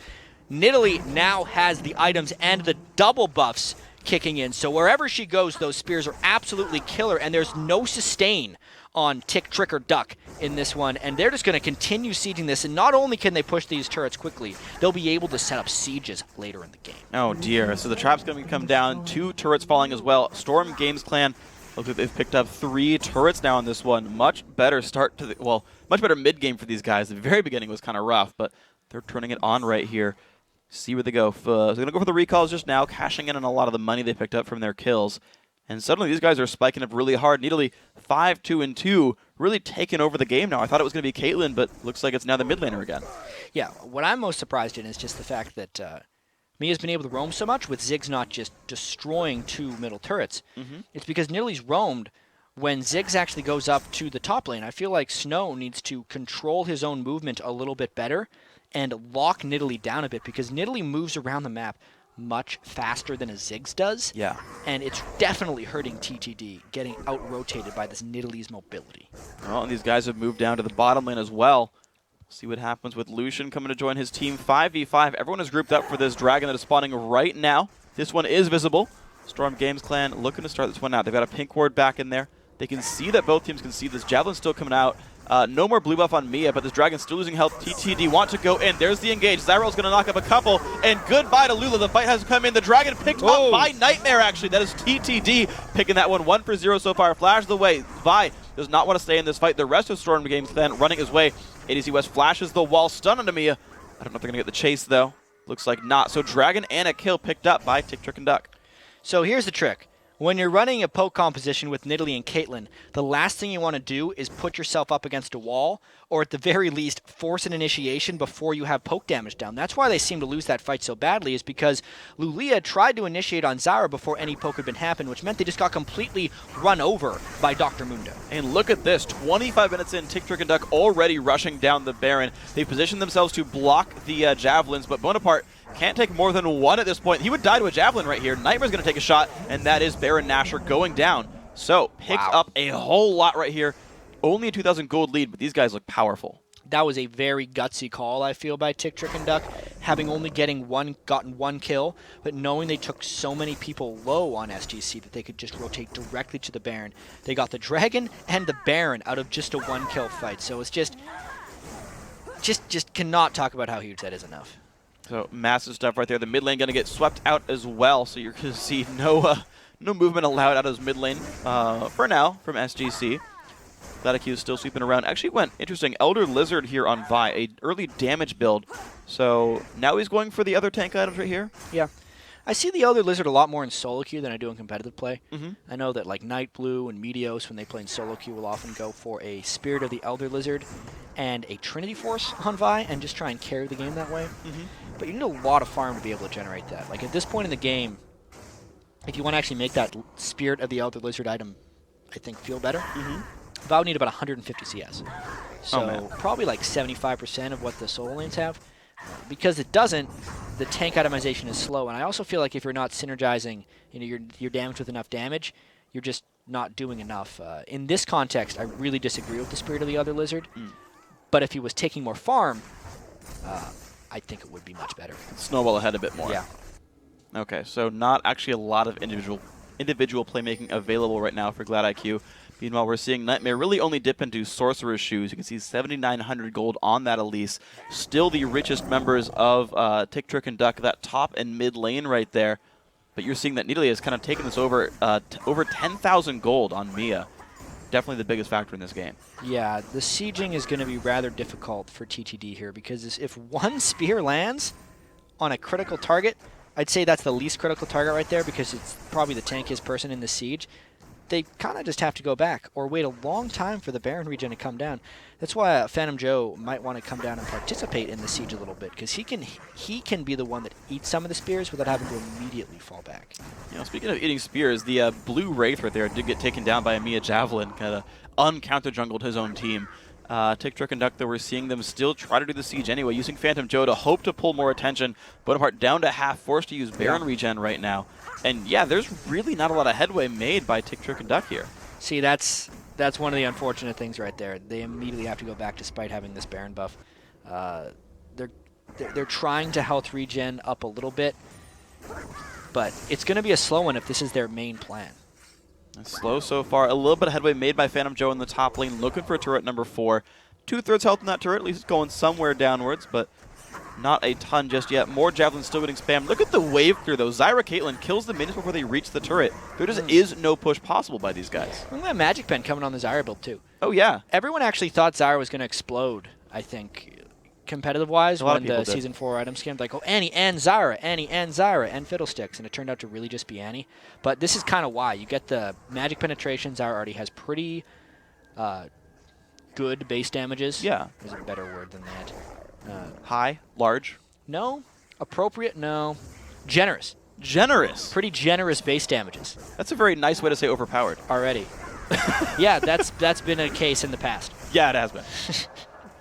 Nidalee now has the items and the double buffs kicking in. So wherever she goes, those spears are absolutely killer, and there's no sustain on Tick, Trick, or Duck in this one, and they're just going to continue sieging this, and not only can they push these turrets quickly, they'll be able to set up sieges later in the game. Oh dear, so the trap's going to come down, 2 turrets falling as well. Storm Games Clan, look, they've picked up 3 turrets now in this one. Much better start to the, well, much better mid-game for these guys. The very beginning was kind of rough, but they're turning it on right here. See where they go. So they're going to go for the recalls just now, cashing in on a lot of the money they picked up from their kills. And suddenly these guys are spiking up really hard. Nidalee 5-2-2, really taking over the game now. I thought it was going to be Caitlyn, but looks like it's now the mid laner again. Yeah, what I'm most surprised in is just the fact that Mia's been able to roam so much with Ziggs not just destroying 2 middle turrets. It's because Nidalee's roamed when Ziggs actually goes up to the top lane. I feel like Snow needs to control his own movement a little bit better and lock Nidalee down a bit because Nidalee moves around the map much faster than a Ziggs does. Yeah. And it's definitely hurting TTD, getting out-rotated by this Nidalee's mobility. Well, and these guys have moved down to the bottom lane as well. See what happens with Lucian coming to join his team. 5v5. Everyone is grouped up for this dragon that is spawning right now. This one is visible. Storm Games Clan looking to start this one out. They've got a pink ward back in there. They can see that both teams can see this. Javelin's still coming out. No more blue buff on Mia, but this Dragon's still losing health. TTD want to go in. There's the engage. Zyro's going to knock up a couple, and goodbye to Lula. The fight has come in. The Dragon picked up by Nightmare, actually. That is TTD picking that one 1-for-0 so far. Flashes away. Vi does not want to stay in this fight. The rest of Storm Games Clan running his way. ADC West flashes the wall, stun onto Mia. I don't know if they're going to get the chase, though. Looks like not. So Dragon and a kill picked up by Tick, Trick, and Duck. So here's the trick. When you're running a poke composition with Nidalee and Caitlyn, the last thing you want to do is put yourself up against a wall, or at the very least, force an initiation before you have poke damage down. That's why they seem to lose that fight so badly, is because Lulia tried to initiate on Zyra before any poke had been happened, which meant they just got completely run over by Dr. Mundo. And look at this, 25 minutes in, Tick, Trick, and Duck already rushing down the Baron. They positioned themselves to block the javelins, but Bonaparte can't take more than one at this point. He would die to a javelin right here. Nightmare's going to take a shot, and that is Baron Nashor going down. So, picked up a whole lot right here. Only a 2,000 gold lead, but these guys look powerful. That was a very gutsy call, I feel, by Tick, Trick, and Duck, having only gotten one kill, but knowing they took so many people low on SGC that they could just rotate directly to the Baron. They got the Dragon and the Baron out of just a one-kill fight, so it's just cannot talk about how huge that is enough. So massive stuff right there. The mid lane going to get swept out as well. So you're going to see no movement allowed out of his mid lane for now from SGC. Gladiq is still sweeping around. Actually went interesting. Elder Lizard here on Vi, a early damage build. So now he's going for the other tank items right here. Yeah. I see the Elder Lizard a lot more in solo queue than I do in competitive play. Mm-hmm. I know that like Night Blue and Meteos, when they play in solo queue, will often go for a Spirit of the Elder Lizard and a Trinity Force on Vi and just try and carry the game that way. Mm-hmm. But you need a lot of farm to be able to generate that. Like at this point in the game, if you want to actually make that Spirit of the Elder Lizard item, I think, feel better, Vi would need about 150 CS. So probably like 75% of what the solo lanes have. Because it doesn't, the tank itemization is slow, and I also feel like if you're not synergizing, your damage with enough damage, you're just not doing enough. In this context, I really disagree with the Spirit of the Other Lizard, but if he was taking more farm, I think it would be much better. Snowball ahead a bit more. Yeah. Okay, so not actually a lot of individual playmaking available right now for Gladiq. Meanwhile, we're seeing Nightmare really only dip into Sorcerer's Shoes. You can see 7,900 gold on that Elise. Still the richest members of Tick, Trick, and Duck, that top and mid lane right there. But you're seeing that Nidalee has kind of taken this over 10,000 gold on Mia. Definitely the biggest factor in this game. Yeah, the sieging is going to be rather difficult for TTD here, because if one spear lands on a critical target, I'd say that's the least critical target right there, because it's probably the tankiest person in the siege. They kind of just have to go back or wait a long time for the Baron regen to come down. That's why Phantom Joe might want to come down and participate in the siege a little bit, because he can be the one that eats some of the spears without having to immediately fall back. You know, speaking of eating spears, the blue Wraith right there did get taken down by a Mia Javelin, kind of uncounter-jungled his own team. Tick, Trick, and Duck, though, we're seeing them still try to do the siege anyway, using Phantom Joe to hope to pull more attention. Bonaparte down to half, forced to use Baron regen right now. And yeah, there's really not a lot of headway made by Tick, Trick, and Duck here. See, that's one of the unfortunate things right there. They immediately have to go back despite having this Baron buff. They're trying to health regen up a little bit, but it's going to be a slow one if this is their main plan. Slow so far. A little bit of headway made by Phantom Joe in the top lane, looking for turret number 4. 2/3 health in that turret, at least it's going somewhere downwards, but not a ton just yet. More javelins still getting spammed. Look at the wave clear, though. Zyra Caitlyn kills the minions before they reach the turret. There just is no push possible by these guys. Look at that Magic Pen coming on the Zyra build, too. Oh, yeah. Everyone actually thought Zyra was going to explode, I think, competitive-wise, when the Season 4 items came. Like, oh, Annie and Zyra, and Fiddlesticks. And it turned out to really just be Annie. But this is kind of why. You get the Magic Penetration. Zyra already has pretty good base damages. Yeah. There's a better word than that. High? Large? No. Appropriate? No. Generous. Generous? Pretty generous base damages. That's a very nice way to say overpowered. Already. Yeah, that's been a case in the past. Yeah, it has been.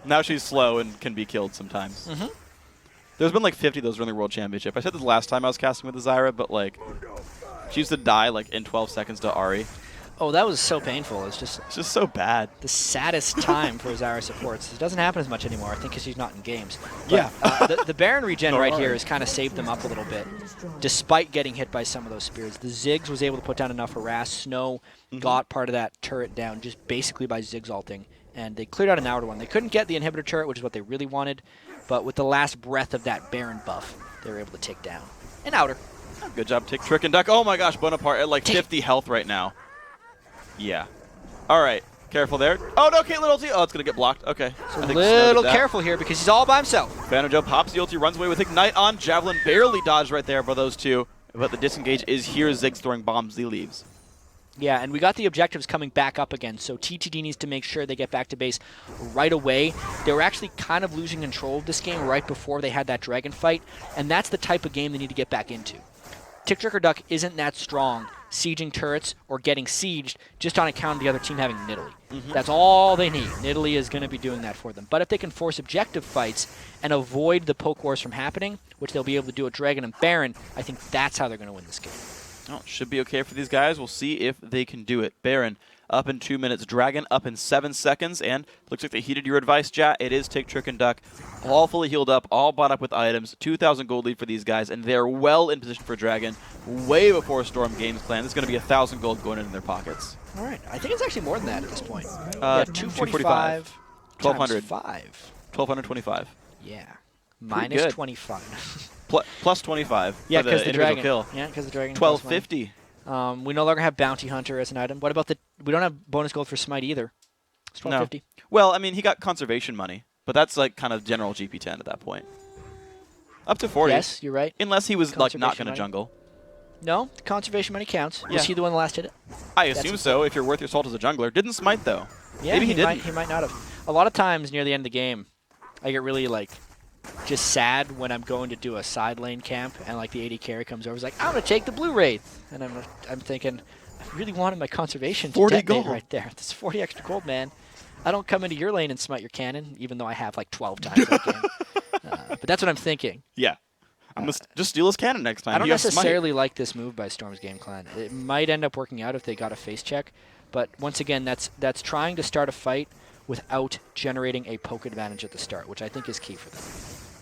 Now she's slow and can be killed sometimes. There's been like 50 of those during the World Championship. I said this last time I was casting with the Zyra, but like, she used to die like in 12 seconds to Ahri. Oh, that was so painful. It's just so bad. The saddest time for Zyra supports. It doesn't happen as much anymore, I think, because she's not in games. But, Yeah. the Baron regen No, right right. here has kind of saved them up a little bit, despite getting hit by some of those spears. The Ziggs was able to put down enough harass. Snow got part of that turret down just basically by Ziggs ulting, and they cleared out an outer one. They couldn't get the inhibitor turret, which is what they really wanted, but with the last breath of that Baron buff, they were able to take down an outer. Good job, Tick, Trick, and Duck. Oh my gosh, Bonaparte at like 50 health right now. Yeah. All right. Careful there. Oh, no, Caitlyn ulti. Oh, it's going to get blocked. Okay. So a little careful here because he's all by himself. Phantom Joe pops the ulti, runs away with Ignite on. Javelin barely dodged right there by those two. But the disengage is here. Ziggs throwing bombs. He leaves. Yeah, and we got the objectives coming back up again, so TTD needs to make sure they get back to base right away. They were actually kind of losing control of this game right before they had that dragon fight, and that's the type of game they need to get back into. Tick, Trick, or Duck isn't that strong sieging turrets or getting sieged just on account of the other team having Nidalee. That's all they need. Nidalee is going to be doing that for them. But if they can force objective fights and avoid the poke wars from happening, which they'll be able to do at Dragon and Baron, I think that's how they're going to win this game. Oh, should be okay for these guys. We'll see if they can do it. Baron up in 2 minutes. Dragon up in 7 seconds. And looks like they heeded your advice, chat. It is Tick, Trick, and Duck. All fully healed up, all bought up with items. 2,000 gold lead for these guys. And they're well in position for Dragon. Way before Storm Games plan. There's going to be 1,000 gold going in their pockets. All right. I think it's actually more than that at this point. 245. 1,200. 5. 1,225. Yeah. Pretty Minus good. 25. Plus 25. Yeah, for because the the individual dragon. kill. Yeah, because the dragon. 1,250. We no longer have Bounty Hunter as an item. What about we don't have bonus gold for Smite either. It's 1,250. No. Well, I mean, he got conservation money, but that's like kind of general GP10 at that point. Up to 40. Yes, you're right. Unless he was like not Conservation going to money. jungle. No, the conservation money counts. Yeah. Was he the one that last hit it? I assume so, if you're worth your salt as a jungler. Didn't smite, though. Yeah, Maybe he didn't. He might not have. A lot of times near the end of the game, I get really just sad when I'm going to do a side lane camp and the AD carry comes over. He's like, I'm gonna take the blue wraith, and I'm thinking, I really wanted my conservation to 40 detonate gold right there. That's 40 extra gold, man. I don't come into your lane and smite your cannon, even though I have 12 times that game. But that's what I'm thinking. Yeah. I'm gonna just steal his cannon next time. I don't He has necessarily like this move by Storm's Game Clan. It might end up working out if they got a face check, but once again, that's trying to start a fight without generating a poke advantage at the start, which I think is key for them.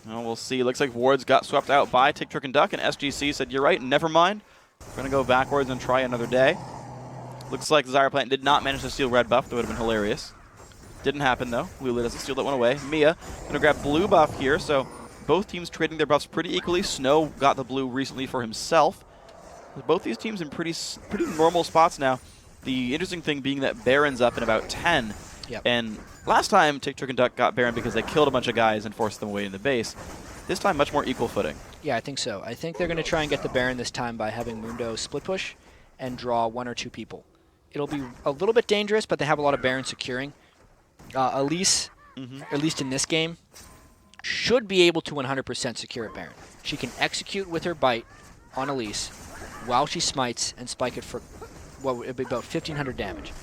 Well, we'll see. Looks like wards got swept out by Tick, Trick, and Duck, and SGC said, you're right, never mind. We're going to go backwards and try another day. Looks like Zyra Plant did not manage to steal red buff. That would have been hilarious. Didn't happen, though. Lulu doesn't steal that one away. Mia going to grab blue buff here, so both teams trading their buffs pretty equally. Snow got the blue recently for himself. Both these teams in pretty normal spots now. The interesting thing being that Baron's up in about 10. Yep. And last time, Tick, Trick, and Duck got Baron because they killed a bunch of guys and forced them away in the base. This time, much more equal footing. Yeah, I think so. I think they're going to try and get the Baron this time by having Mundo split push and draw 1 or 2 people. It'll be a little bit dangerous, but they have a lot of Baron securing. Elise, at least in this game, should be able to 100% secure a Baron. She can execute with her bite on Elise while she smites and spike it for what would be about 1,500 damage.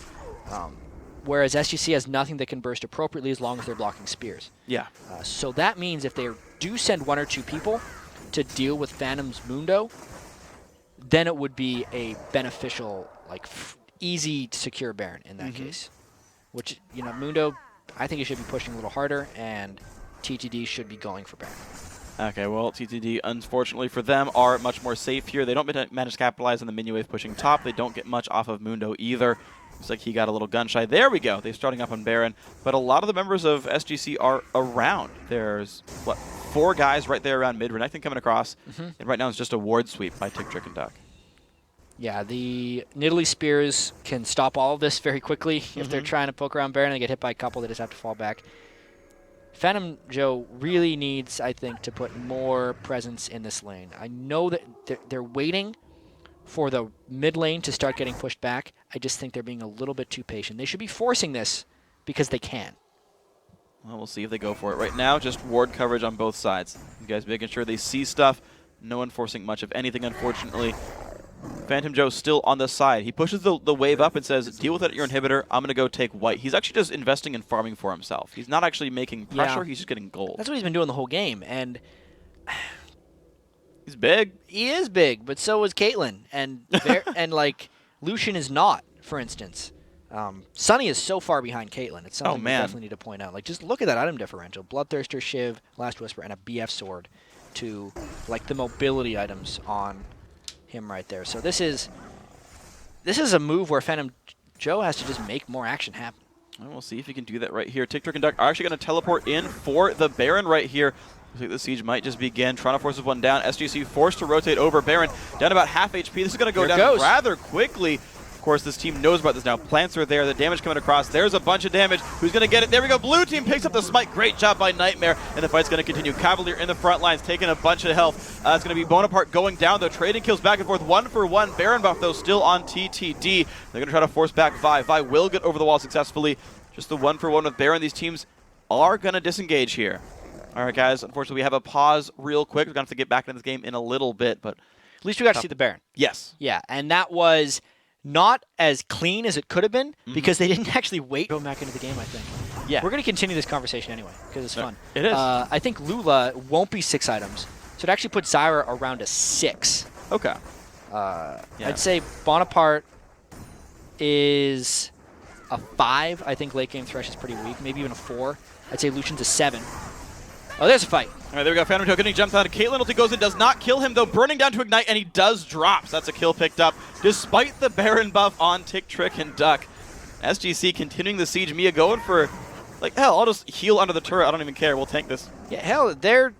Whereas SGC has nothing that can burst appropriately as long as they're blocking spears. Yeah. So that means if they do send 1 or 2 people to deal with Phantom's Mundo, then it would be a beneficial, easy to secure Baron in that case. Which, Mundo, I think he should be pushing a little harder, and TTD should be going for Baron. Okay, well, TTD, unfortunately for them, are much more safe here. They don't manage to capitalize on the minion wave pushing top. They don't get much off of Mundo either. Looks like he got a little gun shy. There we go. They're starting up on Baron. But a lot of the members of SGC are around. There's, 4 guys right there around mid. Renekton coming across. And right now it's just a ward sweep by Tick, Trick, and Duck. Yeah, the Nidalee Spears can stop all of this very quickly. If they're trying to poke around Baron and they get hit by a couple, they just have to fall back. Phantom Joe really needs, I think, to put more presence in this lane. I know that they're waiting for the mid lane to start getting pushed back. I just think they're being a little bit too patient. They should be forcing this because they can. Well, we'll see if they go for it. Right now, just ward coverage on both sides. You guys making sure they see stuff. No one forcing much of anything, unfortunately. Phantom Joe's still on the side. He pushes the wave up and says, deal with it at your inhibitor. I'm going to go take white. He's actually just investing in farming for himself. He's not actually making pressure. Yeah. He's just getting gold. That's what he's been doing the whole game. And he's big. He is big, but so is Caitlyn. And Lucian is not for instance, Sunny is so far behind Caitlyn. It's something we definitely need to point out. Like, just look at that item differential. Bloodthirster, Shiv, Last Whisper, and a BF Sword to, like, the mobility items on him right there. So this is a move where Phantom Joe has to just make more action happen. And we'll see if he can do that right here. Trick and Duck are actually going to teleport in for the Baron right here. Looks like the siege might just begin. Toronto forces one down. SGC forced to rotate over. Baron down about half HP. This is going to go down rather quickly. Of course, this team knows about this now. Plants are there. The damage coming across. There's a bunch of damage. Who's going to get it? There we go. Blue team picks up the smite. Great job by Nightmare. And the fight's going to continue. Cavalier in the front lines, taking a bunch of health. It's going to be Bonaparte going down, though. Trading kills back and forth. 1-for-1. Baron buff, though, still on TTD. They're going to try to force back Vi. Vi will get over the wall successfully. Just the 1-for-1 with Baron. These teams are going to disengage here. All right, guys. Unfortunately, we have a pause real quick. We're going to have to get back into this game in a little bit, but at least we got to see the Baron. Yes. Yeah, and that was not as clean as it could have been because they didn't actually wait to go back into the game, I think. Yeah. We're going to continue this conversation anyway because it's fun. It is. I think Lula won't be 6 items, so it actually puts Zyra around a 6. Okay. I'd say Bonaparte is a 5. I think late game Thresh is pretty weak, maybe even a 4. I'd say Lucian's a 7. Oh, there's a fight. All right, there we go. Phantom Joe getting jumped out. Caitlyn ulti goes in, does not kill him, though. Burning down to Ignite, and he does drop. So that's a kill picked up, despite the Baron buff on Tick, Trick, and Duck. SGC continuing the siege. Mia going for, like, hell, I'll just heal under the turret. I don't even care. We'll tank this. Yeah, hell, they're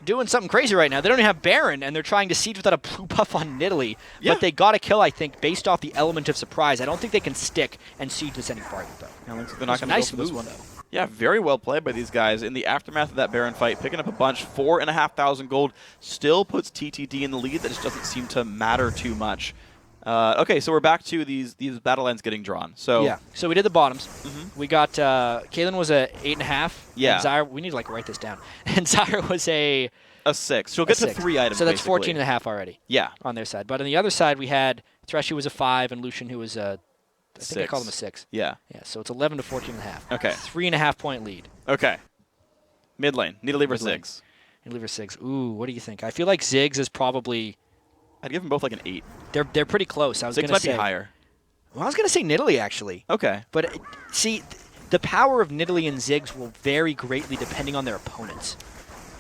doing something crazy right now. They don't even have Baron, and they're trying to siege without a blue buff on Nidalee. Yeah. But they got a kill, I think, based off the element of surprise. I don't think they can stick and siege this any farther, though. Yeah, looks like they're not going to go for this one, though. Yeah, very well played by these guys. In the aftermath of that Baron fight, picking up a bunch, 4,500 gold, still puts TTD in the lead. That just doesn't seem to matter too much. Okay, so we're back to these battle lines getting drawn. So yeah, so we did the bottoms. We got Caitlyn was a 8.5. Yeah. And Zyra, we need to like write this down. And Zyra was a 6. She'll get to 3 items. So that's basically 14.5 already. Yeah. On their side, but on the other side we had Thresh, who was a 5, and Lucian, who was a I think I called him a 6. Yeah. Yeah, so it's 11 to 14.5. Okay. 3.5 point lead. Okay. Mid lane. Need to leave her Ziggs. Need to leave her Ziggs. Ooh, what do you think? I feel like Ziggs is probably... I'd give them both like an 8. They're pretty close. I was going to say... Ziggs might be higher. Well, I was going to say Nidalee, actually. Okay. But, see, the power of Nidalee and Ziggs will vary greatly depending on their opponents.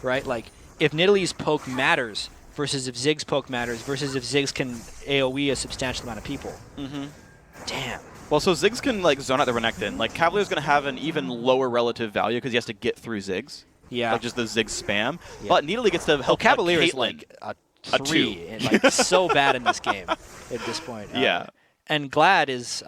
Right? Like, if Nidalee's poke matters versus if Ziggs' poke matters versus if Ziggs can AoE a substantial amount of people. Damn. Well, so Ziggs can like zone out the Renekton. Like Cavalier's going to have an even lower relative value because he has to get through Ziggs. Yeah. Like just the Ziggs spam. Yeah. But Nidalee gets to help Cavalier is Caitlyn. like a 3. And, like, so bad in this game at this point. Yeah. And Glad is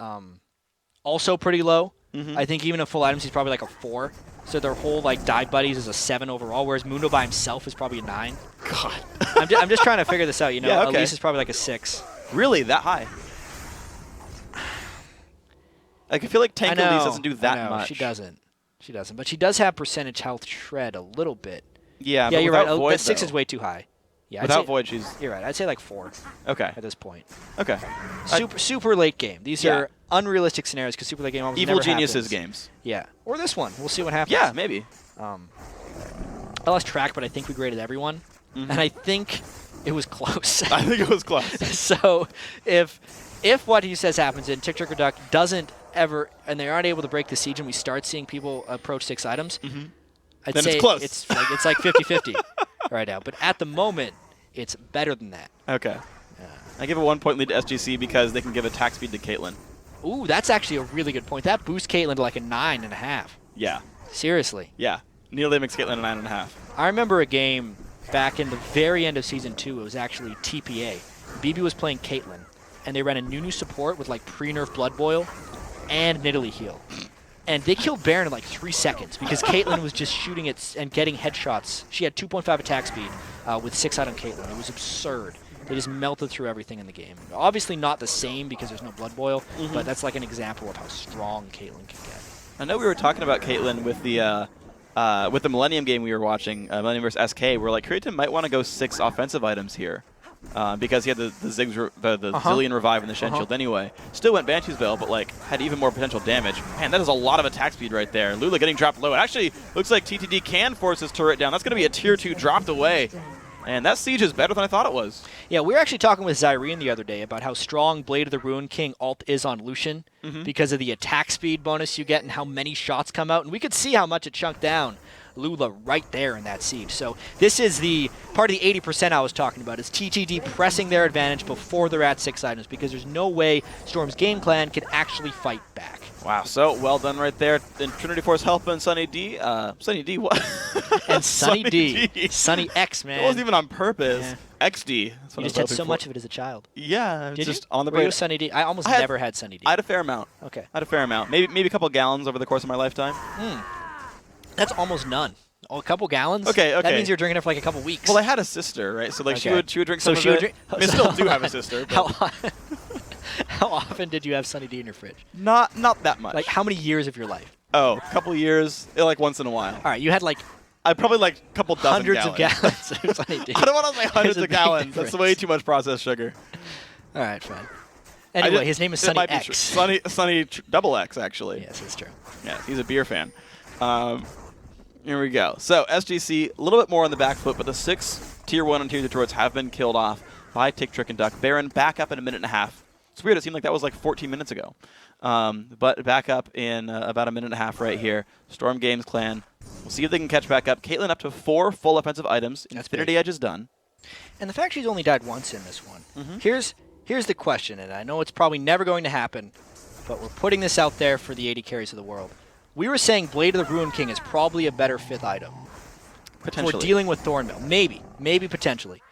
also pretty low. I think even at full items, he's probably like a 4. So their whole like dive buddies is a 7 overall, whereas Mundo by himself is probably a 9. God. I'm just trying to figure this out. You know, yeah, okay. Elise is probably like a 6. Really, that high? Like, I feel like Tank Elise doesn't do that much. She doesn't. She doesn't. But she does have percentage health shred a little bit. Yeah, but you're right. Void, that 6 is way too high. Yeah, without Void, she's... You're right. I'd say like 4. Okay. At this point. Okay. Super late game. These are unrealistic scenarios because super late game almost Evil never Geniuses happens. games. Yeah. Or this one. We'll see what happens. Yeah, maybe. I lost track, but I think we graded everyone. And I think it was close. I think it was close. So if what he says happens and Tick, Trick, or Duck doesn't ever, and they aren't able to break the siege and we start seeing people approach 6 items, I'd then say it's close. It's like 50-50 right now. But at the moment, it's better than that. Okay. I give a 1 point lead to SGC because they can give attack speed to Caitlyn. Ooh, that's actually a really good point. That boosts Caitlyn to like a 9.5. Yeah. Seriously. Yeah. Nidalee makes Caitlyn a 9.5. I remember a game back in the very end of Season 2. It was actually TPA. BB was playing Caitlyn, and they ran a Nunu support with like pre-nerf Blood Boil and Nidalee heal. And they killed Baron in like 3 seconds because Caitlyn was just shooting it and getting headshots. She had 2.5 attack speed with 6 out on Caitlyn. It was absurd. They just melted through everything in the game. Obviously not the same because there's no Blood Boil, but that's like an example of how strong Caitlyn can get. I know we were talking about Caitlyn with the Millennium game we were watching, Millennium vs. SK, where like Creative might want to go 6 offensive items here. Because he had the Ziggs, the Zillion Revive and the Shen Shield anyway. Still went Banshee's Veil, but like had even more potential damage. Man, that is a lot of attack speed right there. Lula getting dropped low. It actually looks like TTD can force his turret down. That's going to be a tier 2 dropped away. And that siege is better than I thought it was. Yeah, we were actually talking with Zyrene the other day about how strong Blade of the Ruined King ult is on Lucian because of the attack speed bonus you get and how many shots come out. And we could see how much it chunked down Lula right there in that siege. So this is the part of the 80% I was talking about, is TTD pressing their advantage before they're at 6 items, because there's no way Storm's game plan can actually fight back. Wow, so well done right there. And Trinity Force helping Sunny D. Sunny D, what? And Sunny D. Sunny X, man. It wasn't even on purpose. Yeah. XD. You just had so much of it as a child. Yeah. Did just you? on the Were brain. you Sunny D? I almost never had Sunny D. I had a fair amount. Okay. I had a fair amount. Maybe a couple gallons over the course of my lifetime. That's almost none. Oh, a couple gallons? Okay. That means you're drinking it for like a couple weeks. Well, I had a sister, right? So like she would drink some of it. I mean, I still do have a sister. How often did you have Sunny D in your fridge? Not that much. Like how many years of your life? Oh, a couple years, like once in a while. All right, you had like I probably like a couple dozen hundreds of gallons of Sunny D. I don't want to say hundreds of gallons. That's way too much processed sugar. All right, fine. Anyway, his name is Sunny X. Sunny double X, actually. Yes, that's true. Yeah, he's a beer fan. Here we go. So SGC, a little bit more on the back foot, but the 6 Tier 1 and Tier 2 turrets have been killed off by Tick, Trick, and Duck. Baron back up in a minute and a half. It's weird. It seemed like that was like 14 minutes ago. But back up in about a minute and a half right here. Storm Games Clan. We'll see if they can catch back up. Caitlyn up to 4 full offensive items. That's Infinity big. Edge is done. And the fact she's only died once in this one. Here's the question, and I know it's probably never going to happen, but we're putting this out there for the 80 carries of the world. We were saying Blade of the Ruined King is probably a better 5th item. Potentially. For dealing with Thornmail. Maybe potentially.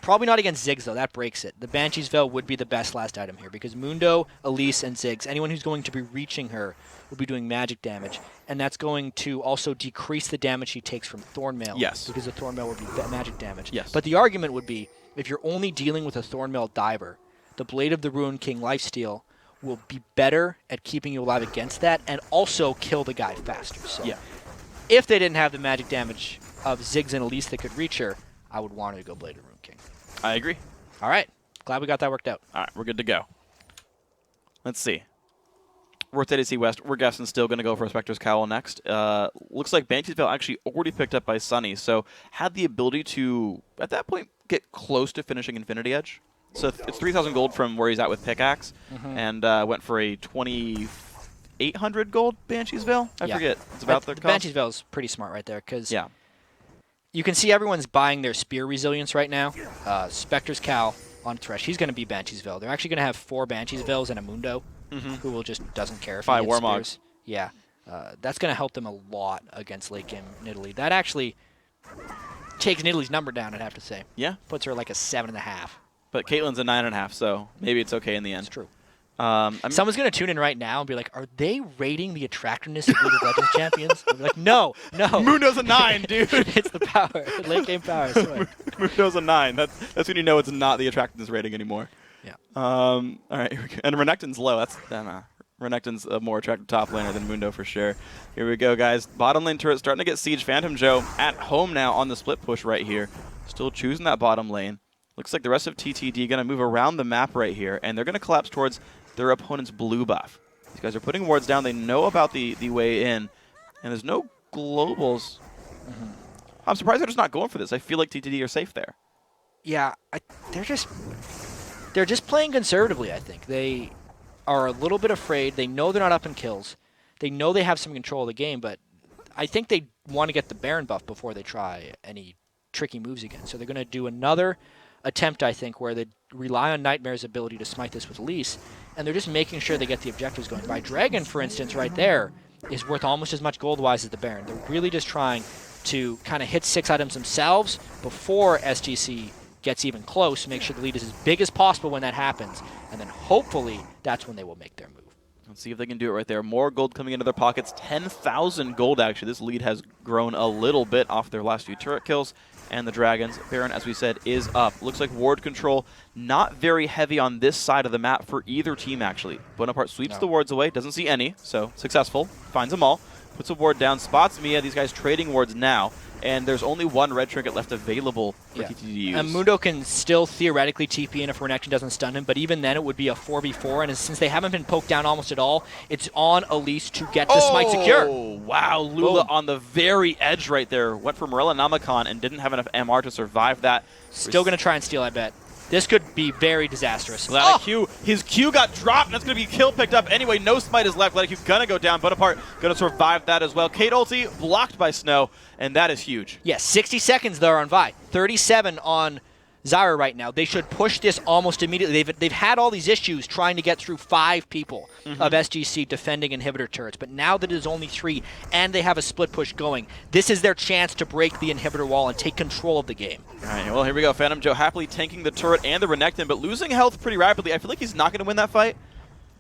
Probably not against Ziggs, though. That breaks it. The Banshee's Veil would be the best last item here, because Mundo, Elise, and Ziggs, anyone who's going to be reaching her will be doing magic damage, and that's going to also decrease the damage she takes from Thornmail. Yes. Because the Thornmail would be magic damage. Yes. But the argument would be, if you're only dealing with a Thornmail diver, the Blade of the Ruined King lifesteal will be better at keeping you alive against that, and also kill the guy faster. So yeah. If they didn't have the magic damage of Ziggs and Elise that could reach her, I would want her to go Blade of the Ruined King. I agree. All right. Glad we got that worked out. All right, we're good to go. Let's see. We're at TTD West. We're guessing still going to go for Spectre's Cowl next. Looks like Banshee's Veil actually already picked up by Sunny, so had the ability to, at that point, get close to finishing Infinity Edge. So it's 3,000 gold from where he's at with Pickaxe, and went for a 2,800 gold Banshee's Veil. I forget. It's about the cost. Banshee's Veil is pretty smart right there, because yeah. You can see everyone's buying their Spear Resilience right now. Spectre's Cowl on Thresh. He's going to be Banshee's Veil. They're actually going to have 4 Banshee's Veils and a Mundo, who will just doesn't care if he gets Spears. Yeah. That's going to help them a lot against late game Nidalee. That actually takes Nidalee's number down, I'd have to say. Yeah. Puts her like a 7.5. But Caitlyn's a 9.5, so maybe it's okay in the end. That's true. Someone's going to tune in right now and be like, are they rating the attractiveness of League of Legends champions? I'll be like, no. Mundo's a 9, dude. It's the power. The late game power, I swear. Mundo's a 9. That's when you know it's not the attractiveness rating anymore. Yeah. All right, here we go. And Renekton's low. That's Renekton's a more attractive top laner than Mundo for sure. Here we go, guys. Bottom lane turret starting to get siege. Phantom Joe at home now on the split push right here. Still choosing that bottom lane. Looks like the rest of TTD going to move around the map right here, and they're going to collapse towards their opponent's blue buff. These guys are putting wards down. They know about the way in, and there's no globals. I'm surprised they're just not going for this. I feel like TTD are safe there. Yeah, they're just playing conservatively, I think. They are a little bit afraid. They know they're not up in kills. They know they have some control of the game, but I think they want to get the Baron buff before they try any tricky moves again. So they're going to do another attempt, I think, where they rely on Nightmare's ability to smite this with Elise, and they're just making sure they get the objectives going. By Dragon, for instance, right there, is worth almost as much gold-wise as the Baron. They're really just trying to kind of hit 6 items themselves before SGC gets even close, make sure the lead is as big as possible when that happens, and then hopefully that's when they will make their move. Let's see if they can do it right there. More gold coming into their pockets. 10,000 gold, actually. This lead has grown a little bit off their last few turret kills. And the Dragons, Baron, as we said, is up. Looks like ward control not very heavy on this side of the map for either team, actually. Bonaparte sweeps the wards away, doesn't see any, so successful. Finds them all, puts a ward down, spots Mia. These guys trading wards now. and there's only one red trinket left available for TTD to use. And Mundo can still theoretically TP in if Renekton doesn't stun him, but even then it would be a 4v4, and since they haven't been poked down almost at all, it's on Elise to get the smite secure. Oh, wow. Lula on the very edge right there. Went for Morella Namicon and didn't have enough MR to survive that. Still going to try and steal, I bet. This could be very disastrous. Q, his Q got dropped, and that's going to be kill picked up anyway. No smite is left. Q going to go down. Bonaparte going to survive that as well. Kate ulti blocked by Snow, and that is huge. Yes, 60 seconds there on Vi. 37 on Zyra right now. They should push this almost immediately. They've had all these issues trying to get through 5 people of SGC defending inhibitor turrets, but now that it is only 3 and they have a split push going, this is their chance to break the inhibitor wall and take control of the game. All right, well, here we go. Phantom Joe happily tanking the turret and the Renekton, but losing health pretty rapidly. I feel like he's not going to win that fight.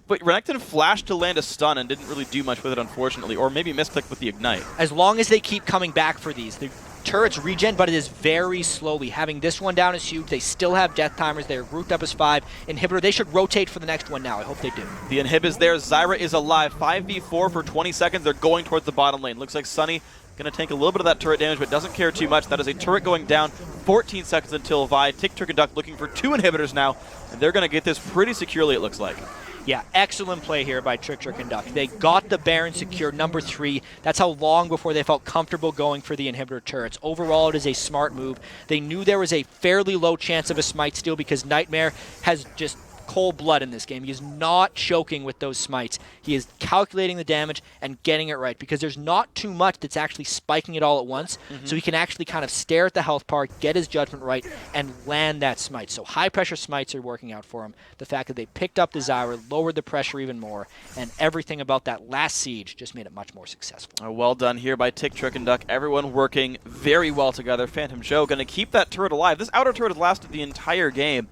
But Renekton flashed to land a stun and didn't really do much with it, unfortunately, or maybe misclicked with the Ignite. As long as they keep coming back for these, the turrets regen, but it is very slowly. Having this one down is huge. They still have death timers. They're grouped up as 5. Inhibitor, they should rotate for the next one now. I hope they do. The inhib is there. Zyra is alive. 5v4 for 20 seconds. They're going towards the bottom lane. Looks like Sunny going to take a little bit of that turret damage, but doesn't care too much. That is a turret going down. 14 seconds until Vi. Tick, Trick, and Duck looking for 2 inhibitors now, and they're going to get this pretty securely, it looks like. Yeah, excellent play here by Trick, Trick, and Duck. They got the Baron secure, number 3. That's how long before they felt comfortable going for the inhibitor turrets. Overall, it is a smart move. They knew there was a fairly low chance of a smite steal because Nightmare has just cold blood in this game. He is not choking with those smites. He is calculating the damage and getting it right because there's not too much that's actually spiking it all at once. So he can actually kind of stare at the health bar, get his judgment right, and land that smite. So high pressure smites are working out for him. The fact that they picked up the Zyra, lowered the pressure even more, and everything about that last siege just made it much more successful. Well done here by Tick, Trick, and Duck. Everyone working very well together. Phantom Joe going to keep that turret alive. This outer turret has lasted the entire game.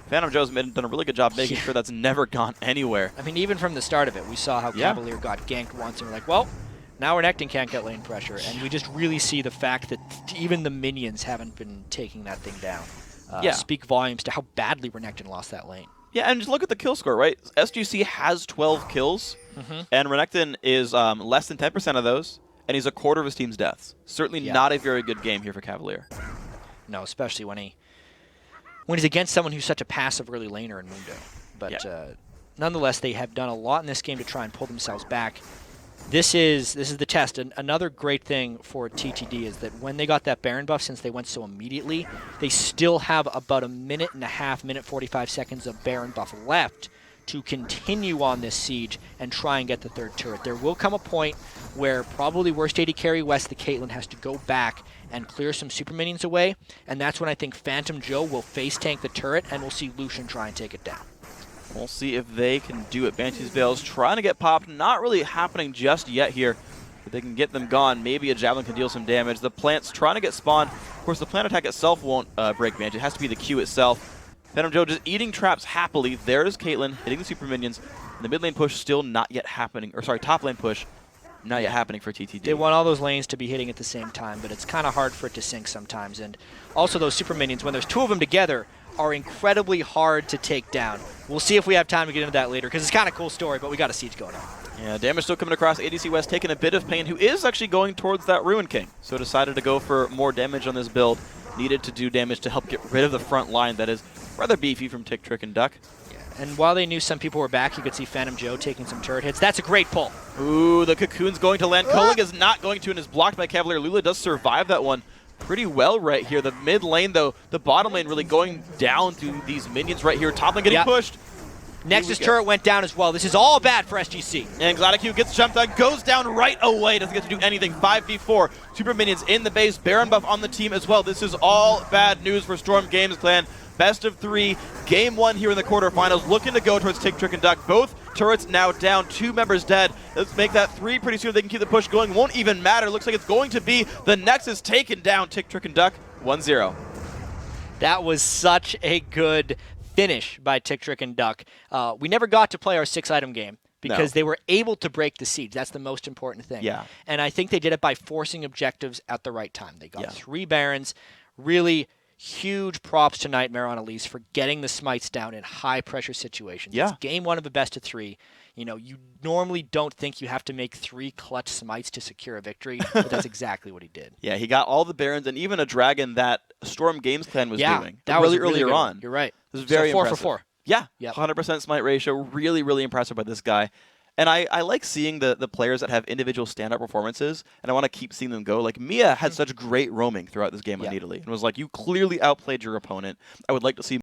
Phantom Joe's done a really good job making sure that's never gone anywhere. I mean, even from the start of it, we saw how Cavalier got ganked once, and we're like, well, now Renekton can't get lane pressure. And we just really see the fact that even the minions haven't been taking that thing down. Speak volumes to how badly Renekton lost that lane. Yeah, and just look at the kill score, right? SGC has 12 kills, and Renekton is less than 10% of those, and he's a quarter of his team's deaths. Certainly not a very good game here for Cavalier. No, especially when he's against someone who's such a passive early laner in Mundo. But nonetheless, they have done a lot in this game to try and pull themselves back. This is the test. And another great thing for TTD is that when they got that Baron buff, since they went so immediately, they still have about a minute and a half, minute 45 seconds of Baron buff left to continue on this siege and try and get the 3rd turret. There will come a point where probably worst AD carry West, the Caitlyn, has to go back and clear some super minions away, and that's when I think Phantom Joe will face tank the turret, and we'll see Lucian try and take it down. We'll see if they can do it. Banshee's Veil's trying to get popped. Not really happening just yet here. But they can get them gone. Maybe a Javelin can deal some damage. The plant's trying to get spawned. Of course, the plant attack itself won't break Banshee. It has to be the Q itself. Phantom Joe just eating traps happily. There's Caitlyn hitting the super minions. And the mid lane push still not yet happening. Or sorry, top lane push not yet happening for TTD. They want all those lanes to be hitting at the same time, but it's kind of hard for it to sync sometimes. And also those super minions, when there's 2 of them together, are incredibly hard to take down. We'll see if we have time to get into that later, because it's kind of a cool story, but we got a siege going on. Yeah, damage still coming across. ADC West taking a bit of pain, who is actually going towards that Ruin King. So decided to go for more damage on this build. Needed to do damage to help get rid of the front line that is rather beefy from Tick, Trick, and Duck. And while they knew some people were back, you could see Phantom Joe taking some turret hits. That's a great pull. Ooh, the Cocoon's going to land. Culling is not going to and is blocked by Cavalier. Lula does survive that one pretty well right here. The mid lane, though, the bottom lane really going down through these minions right here. Top lane getting pushed. Nexus turret went down as well. This is all bad for SGC. And Gladiq gets jumped on, goes down right away. Doesn't get to do anything. 5v4. Super minions in the base. Baron buff on the team as well. This is all bad news for Storm Games Clan. Best of 3, game 1 here in the quarterfinals, looking to go towards Tick, Trick, and Duck. Both turrets now down, 2 members dead. Let's make that 3 pretty soon. They can keep the push going. Won't even matter. Looks like it's going to be the Nexus taken down. Tick, Trick, and Duck, 1-0. That was such a good finish by Tick, Trick, and Duck. We never got to play our 6-item game because they were able to break the siege. That's the most important thing. Yeah. And I think they did it by forcing objectives at the right time. They got 3 Barons, really huge props to Nightmare on Elise for getting the smites down in high-pressure situations. Yeah. It's game 1 of a best-of-3. You know, you normally don't think you have to make 3 clutch smites to secure a victory, but that's exactly what he did. Yeah, he got all the Barons and even a Dragon that Storm Games Clan was doing that really was earlier on. You're right. This is very 4 impressive. for 4. Yeah, Yep. 100% smite ratio. Really, really impressive by this guy. And I like seeing the players that have individual stand-up performances, and I want to keep seeing them go. Like, Mia had such great roaming throughout this game on Nidalee, and was like, you clearly outplayed your opponent. I would like to see